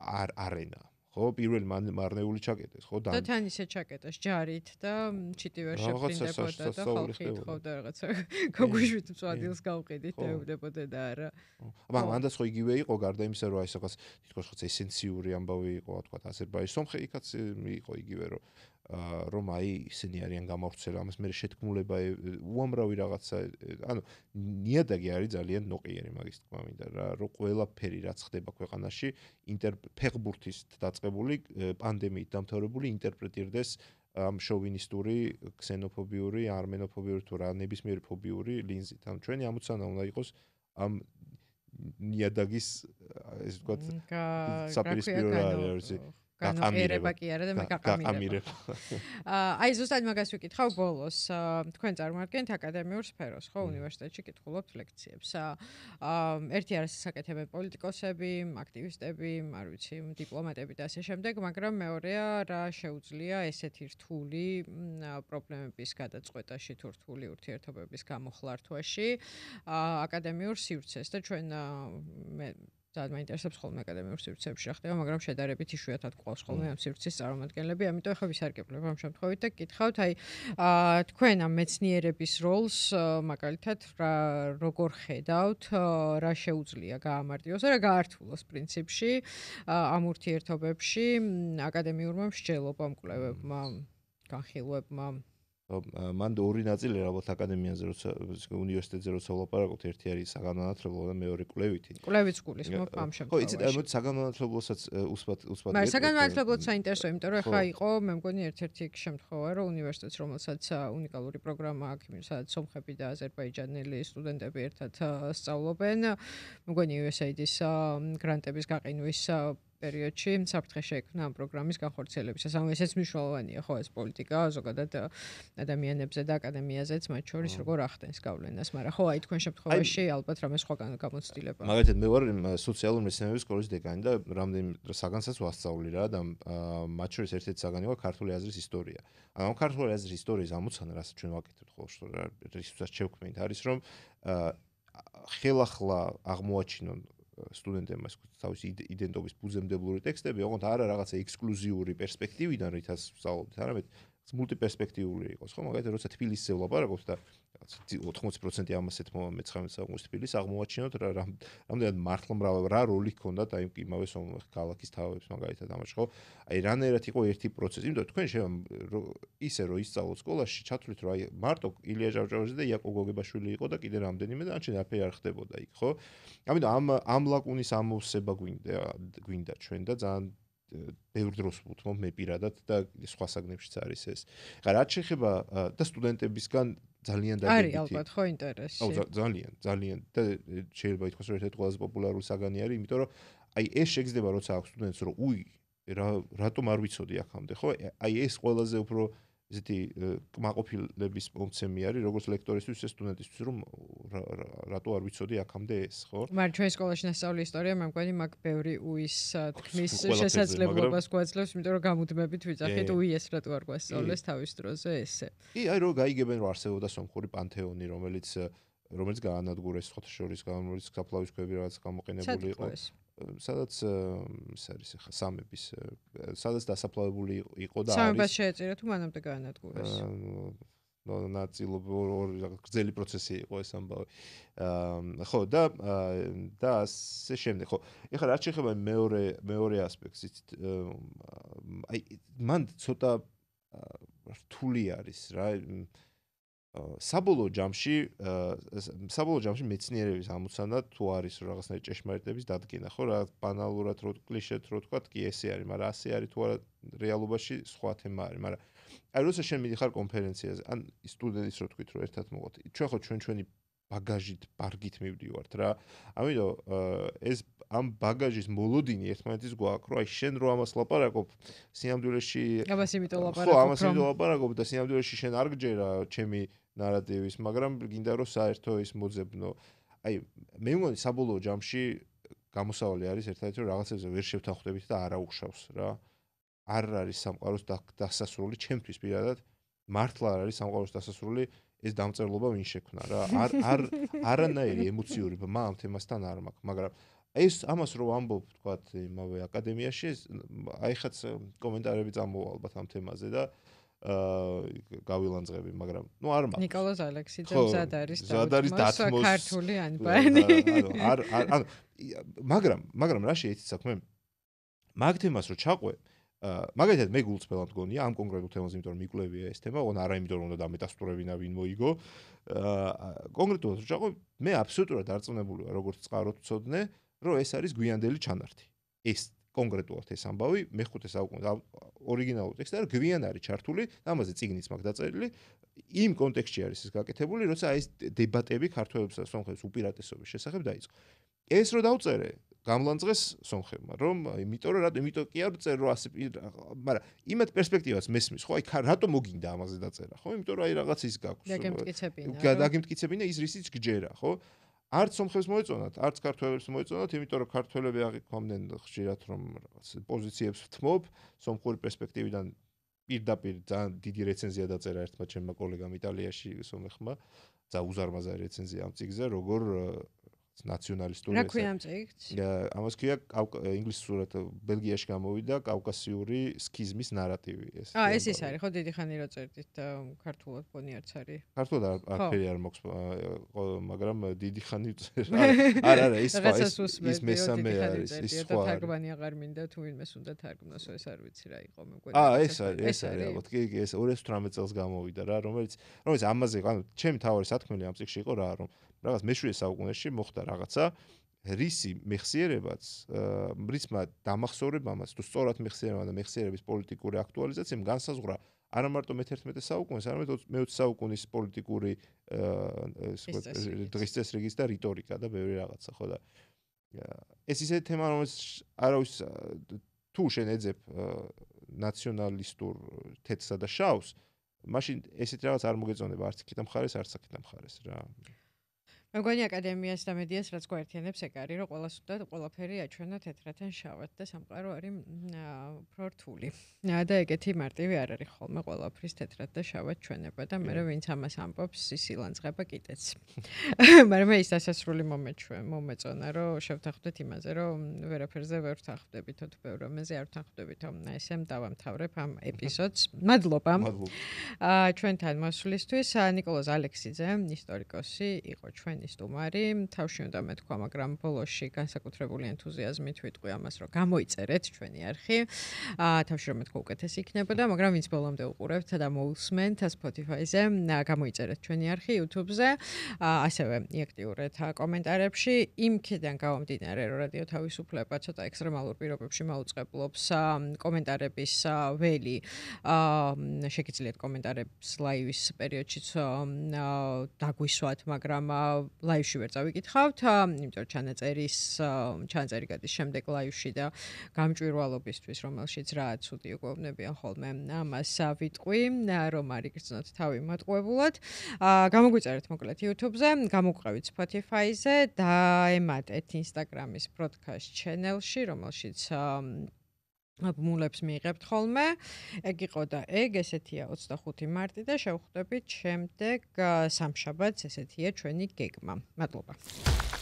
არენა. ხო, პირველი მარნეული ჩაკეტეს, ხო და თან ისე ჩაკეტეს ჯარით და ჩიტივერ შეფრინდებოდა და ხალხი ეთხოვდა რაღაცა გოგუშვით მწვადილს გავყიდით და ევდებოდა და არა. მანდაც ხო იგივე იყო, გარდა იმისა, რომ აი რაღაც თითქოს რაღაც ესენციური ამბავი იყო, თქვა აზერბაიჯანის სომხეთიც იყო იგივე, რომ აი ისინი არიან გამავრცელებული, ამას მე შეთქმულება უამრავი რაღაცა, ანუ ნიადაგი არის ძალიან ნოყიერი მაგის თქმა მინდა რა, რომ ყველაფერი რაც ხდება ქვეყანაში ფეხბურთის დაწყებული პანდემიით დამთავრებული ინტერპრეტირდეს ამ შოვინისტური, ქსენოფობიური, armenofobიური თუ რა ნებისმიერი ფობიური ლინზით. ანუ ჩვენი ამოცანა უნდა იყოს ამ ნიადაგის ესე ვთქვათ საპირისპირო არის განყამირება კი არა და მე გაყამირება. აი ზუსტად მაგას ვიკითხავ ბოლოს. თქვენ წარმოადგენთ აკადემიურ სფეროს, ხო, უნივერსიტეტში კითხულობთ ლექციებს. ერთი არის საკეთებენ პოლიტიკოსები, აქტივისტები, არ ვიცი, დიპლომატები და ასე შემდეგ, მაგრამ მეორეა რა შეუძლია ესეთი რთული პრობლემების გადაწყვეტაში თუ რთული ურთიერთობების გამოხლართვაში აკადემიურ სივრცეს და ჩვენ მე ძალიან მაინტერესებს ხოლმე აკადემიურ სივრცეებში რა ხდება, მაგრამ შედარებით იშვიათად გვყავს ხოლმე ამ სივრცის წარმომადგენლები, ამიტომ ახლა ვისარგებლებ ამ შემთხვევით და გითხავთ, აი თქვენ ამ მეცნიერების როლს მაგალითად როგორ ხედავთ, რა შეუძლია გაამარტივოს და რა გაართულოს პრინციპში ამ ურთიერთობებში აკადემიურმა მსჯელობამ, კვლევებმა, განხილვებმა მან ორი ნაწილი ალბათ აკადემიაზე როცა უნივერსიტეტზე როცა ვლაპარაკობთ, ერთი არის საგანმანათლებლო და მეორე კვლევითი. კვლევით გულისხმობ ამ შემთხვევაში. ხო, იცით, მოდი საგანმანათლებლოსაც უსვათ. მაგრამ საგანმანათლებლოც საინტერესოა, იმიტომ რომ ხა იყო, მე მგონი ერთ-ერთი შემთხვევა, რომ უნივერსიტეტს, რომელსაც უნიკალური პროგრამა აქვს, სადაც სომხები და აზერბაიჯანელი სტუდენტები ერთად სწავლობენ, მე მგონი USAID-ის გრანტების გაყინვის პერიოდში საფრთხე შეექმნა ამ პროგრამის განხორციელებისას. ანუ ესეც მნიშვნელოვანია, ხო, ეს პოლიტიკა ზოგადად ადამიანებზე და აკადემიაზეც მათ შორის როგორ ახდენს გავლენას, მაგრამ ხო, აი თქვენ შემთხვევაში ალბათ რამე სხვა გამოცდილება. მაგალითად მე ვარ სოციალური მეცნიერების სკოლის დეკანი და რამდენი საგანსაც ვასწავლი რა და მათ შორის ერთ-ერთი საგანი ვარ ქართული აზრის ისტორია. ანუ ქართული აზრის ისტორიის ამოცანა, რასაც ჩვენ ვაკეთებთ ხოლმე, რისთვისაც შევქმნით, არის რომ ხელახლა აღმოაჩინონ სტუდენტებმა თავის იდენტობის ფუძემდებლური ტექსტები, ოღონდ არა რაღაცა ექსკლუზიური პერსპექტივიდან, რითაც ვსწავლობთ, არამედ მულტიპერსპექტიული იყოს, ხო? მაგალითად, როცა თბილისზე ვლაპარაკობთ და 80% ამასეთ მე-19 საუკუნის თბილისს აღმოაჩინოთ რამდენად მართლმრავალ რა როლი ჰქონდათ აი იმავე ქალაქის თავებს მაგალითად ამაში, ხო? აი რანაირად იყო ერთი პროცესი, იმიტომ თქვენ ისე რომ ისწავლოთ სკოლაში, ჩათვლით რომ აი მარტო ილია ჭავჭავაძე და იაკობ გოგებაშვილი იყო და კიდე რამდენიმე და ანჩენ არაფერი არ ხდებოდა იქ, ხო? ამიტომ ამ ლაკუნის ამოვსება გვინდა ჩვენ და ძალიან ბევრ დროს ვუთმობ მე პირადად და სხვა საგნებშიც არის ეს. ხა რაც შეეხება და სტუდენტებისგან ძალიან დაგებითი. არის ალბათ ხო ინტერესი. ძალიან და შეიძლება ითქვას რომ ერთ-ერთი ყველაზე პოპულარული საგანი არის, იმიტომ რომ აი ეს შეგრძნება როცა აქვს სტუდენტს რომ რატომ არ ვიცოდი აქამდე, ხო? აი ეს ყველაზე უფრო ესეთი კმაყოფილების მომცემი არის, როგორც ლექტორისთვის, ეს სტუდენტისთვის, რომ რატო არ ვიცოდი აქამდე ეს, ხო? მაგრამ ჩვენ სკოლაში ნასწავლი ისტორია, მე მგონი მაგ ბევრი უის თქმის შესაძლებლობას გვაძლევს, იმიტომ რომ გამუდმებით ვიძახით უიეს რატო არ გვასწავლეს თავის დროზე ესე. კი, აი რომ გაიგებენ რომ არსებობდა სომხური პანთეონი, რომელიც რომელიც გაანადგურეს ფოტოშორის გამოდის საფლავის ქვები რაღაც გამოყენებული იყო. სადაც ის არის ახლა სამების სადაც დასაფლავებული იყო და არის სამებას შეეწირა თუ მანამდე გაანადგურეს. ნაწილობრივ გრძელი პროცესი იყო ეს ამბავი. ხო და ასე შემდეგ. ხო, ეხლა რაც შეეხება მეორე ასპექტს, აი მან ცოტა რთული არის რა. საბოლოო ჯამში მეცნიერების ამოცანა თუ არის რაღაცნაირი ჭეშმარიტების დადგენა, ხო, რა ბანალურად რო კლიშეთ რო თქვა, კი ესე არის, მაგრამ ასე არის თუ არა რეალობაში სხვა თემა არის, მაგრამ აი როცა შენ მიდიხარ კონფერენციაზე, ან სტუდენტის რო თქვით, რომ ერთად მოყავთ, ჩვენ ხო ჩვენი ბაგაჟით, ბარგით მივდივართ რა. ამიტომ ეს ამ ბაგაჟის მოლოდინი ერთმანეთის გვაქვს, რომ აი შენ რო ამას ლაპარაკობ, სინამდვილეში ამას იმიტომ ლაპარაკობ, ხო, ამას იმიტომ ლაპარაკობ და სინამდვილეში შენ არ გჯერა ჩემი ნარატივის, მაგრამ გინდა რომ საერთო ის მოძებნო. აი მე მგონი საბოლოო ჯამში გამოსავალი არის ერთადერთი რომ რაღაცებზე ვერ შევთანხმდებით და არა უხშავს რა. არ არის სამყაროს დასასრული ჩემთვის პირადად მართლა არ არის სამყაროს დასასრული ეს დამწერლობა ვინ შექმნა რა. არანაირი ემოციური ბმა ამ თემასთან არ მაქვს, მაგრამ ეს ამას რო ამბობ თქვათ იმავე აკადემიაში აი ხაც კომენტარები წამოვა ალბათ ამ თემაზე და გავილანძღები, მაგრამ ნუ არ მაქვს. ნიკოლოზ ალექსიძე მზად არის დათმოს ქართული ანბანი. მაგრამ რა შეიძლება საქმე მაგ თემას რო ჩაყვე მაგალითად მე გულწრფელად მგონია ამ კონკრეტულ თემაზე, იმიტომ რომ მიკვლევია ეს თემა, ოღონდ არა იმიტომ რომ უნდა დამეტასტურებინა ვინ მოიგო. კონკრეტულად რო ჩაყვე, მე აბსოლუტურად არწმუნებული ვარ, როგორც წყაროთ ვცოდნე, რომ ეს არის გვიანდელი ჩანართი. ეს კონკრეტულად ეს ამბავი მე-5 საუკუნეში ორიგინალური ტექსტი არის გვიან არის ჩართული, ამაზე წიგნიც მაქვს დაწერილი. იმ კონტექსტში არის ეს გაკეთებული, როცა ეს დებატები ქართველებსა და სომხებს უპირატესობის შესახებ დაიწყო. ეს რო დავწერე გამლანძღეს სომხებმა, რომ იმიტომ კი არ წერ რომ ასე, მაგრამ იმათ პერსპექტივას მესმის, ხო, აი რატო მოგინდა ამაზე დაწერა, ხო? იმიტომ რომ აი რაღაც ის გაქვს. დაგემტკიცებინა ის რისიც გჯერა, ხო? არც სომხებს მოეწონათ, არც ქართველებს მოეწონათ, იმიტომ რომ ქართველები აღიქვამდნენ ხშირად რომ რაღაც პოზიციებს ვთმობ, სომხური პერსპექტივიდან პირდაპირ ძალიან დიდი რეცენზია დაწერა ერთმა ჩემმა კოლეგამ იტალიაში სომეხმა, ძალიან უზარმაზარი რეცენზია ამ წიგნზე, როგორ ნაციონალისტური რა ქვია ამ წიგნს? ამას ქვია ინგლისურად ბელგიაში გამოვიდა კავკასიური სქიზმის ნარატივი ეს. ეს ის არის, ხო, დიდი ხანი რო წერდით და ქართულად ბონი არც არის. ქართულად არაფერი არ მოქვს, მაგრამ დიდი ხანი წერ. არა, ის მესამე არის, ის სხვა. თარგმანი აღარ მინდა თუ ვინმეს უნდა თარგმნოს, ეს არ ვიცი რა იყო, მე მგონი. ეს არის ალბათ. კი, ეს 2018 წელს გამოვიდა რა, რომელიც ამაზე, ანუ ჩემი თავარი სათქმელი ამ წიგნში იყო რა, რომ რაღაც მე-7 საუკუნეში მოხდა რაღაცა რისი მეხსიერებაც რისმა დამახსოვრებამაც თუ სწორად მეხსიერება და მეხსიერების პოლიტიკური აქტუალიზაციამ განსაზღვრა არა მარტო მე-11 საუკუნეს, არამედ მე-20 საუკუნის პოლიტიკური დღის წესრიგის და რიტორიკა და ბევრი რაღაცა, ხო და ეს ისეთი თემა, რომელიც არავის თუ შენ ეძებ ნაციონალისტურ თეთრსა და შავს, მაშინ ესეთ რაღაც არ მოგეწონება არც იქით მხარეს, არც აქეთ მხარეს რა. მე მგონი აკადემიას და მედიას რაც გვაერთიანებს ეგ არის, რომ ყველას უნდა ყველაფერი აჩვენო თეთრად ან შავად და სამყარო არის უფრო რთული. და ეგეთი მარტივი არ არის ხოლმე ყველაფრის თეთრად და შავად ჩვენება და მე ვინც ამას ამბობს, ის ილანძღება კიდეც. მაგრამ მე ის დასასრული მომეწონა, რომ შევთანხმდეთ იმაზე, რომ ვერაფერზე ვერ ვთანხმდებით, თუ ბევრ რამეზე არ ვთანხმდებით, ესე დავამთავრებ ამ ეპიზოდს. მადლობა. ჩვენთან მოსვლისთვის ნიკოლოზ ალექსიძე, ისტორიკოსი, იყო ჩვენი სტუმარი. თავში უნდა მეთქვა, მაგრამ ბოლოში განსაკუთრებული ენთუზიაზმით ვიტყვი ამას, რომ გამოიწერეთ ჩვენი არხი. თავში რომ მეთქვა უკეთესი იქნებოდა, მაგრამ ვინც ბოლომდე უყურებთ და მოусმენთ Spotify-ზე, გამოიწერეთ ჩვენი არხი YouTube-ზე. ასევე იაქტიურეთ კომენტარებში. იმ ქიდან გამომდინარე, რომ რადიო თავისუფლება ცოტა ექსტრემალურ პირობებში მაუწყებლობს კომენტარების ველი. შეგიძლიათ კომენტარებს ლაივის პერიოდშიც დაგვისვათ, მაგრამ ლაივში ვერ წავიკითხავთ, იმიტომ რომ ჩანაწერი გადის შემდეგ ლაივში და გამჭვირვალობისთვის, რომელშიც რა ცუდი უგოვნებიან ხოლმე ამას ვიტყვი, რომ არ იგრძნოთ თავი მოტყუებულად. გამოგვიწერეთ მოკლედ YouTube-ზე, გამოგყევით Spotify-ზე, დაემატეთ Instagram-ის broadcast channel-ში, რომელშიც ბმულებს მიიღებთ ხოლმე. ეგ იყო და ეგ, ესეთია 25 მარტი და შევხვდებით შემდეგ სამშაბათს, ესეთია ჩვენი გეგმა. მადლობა.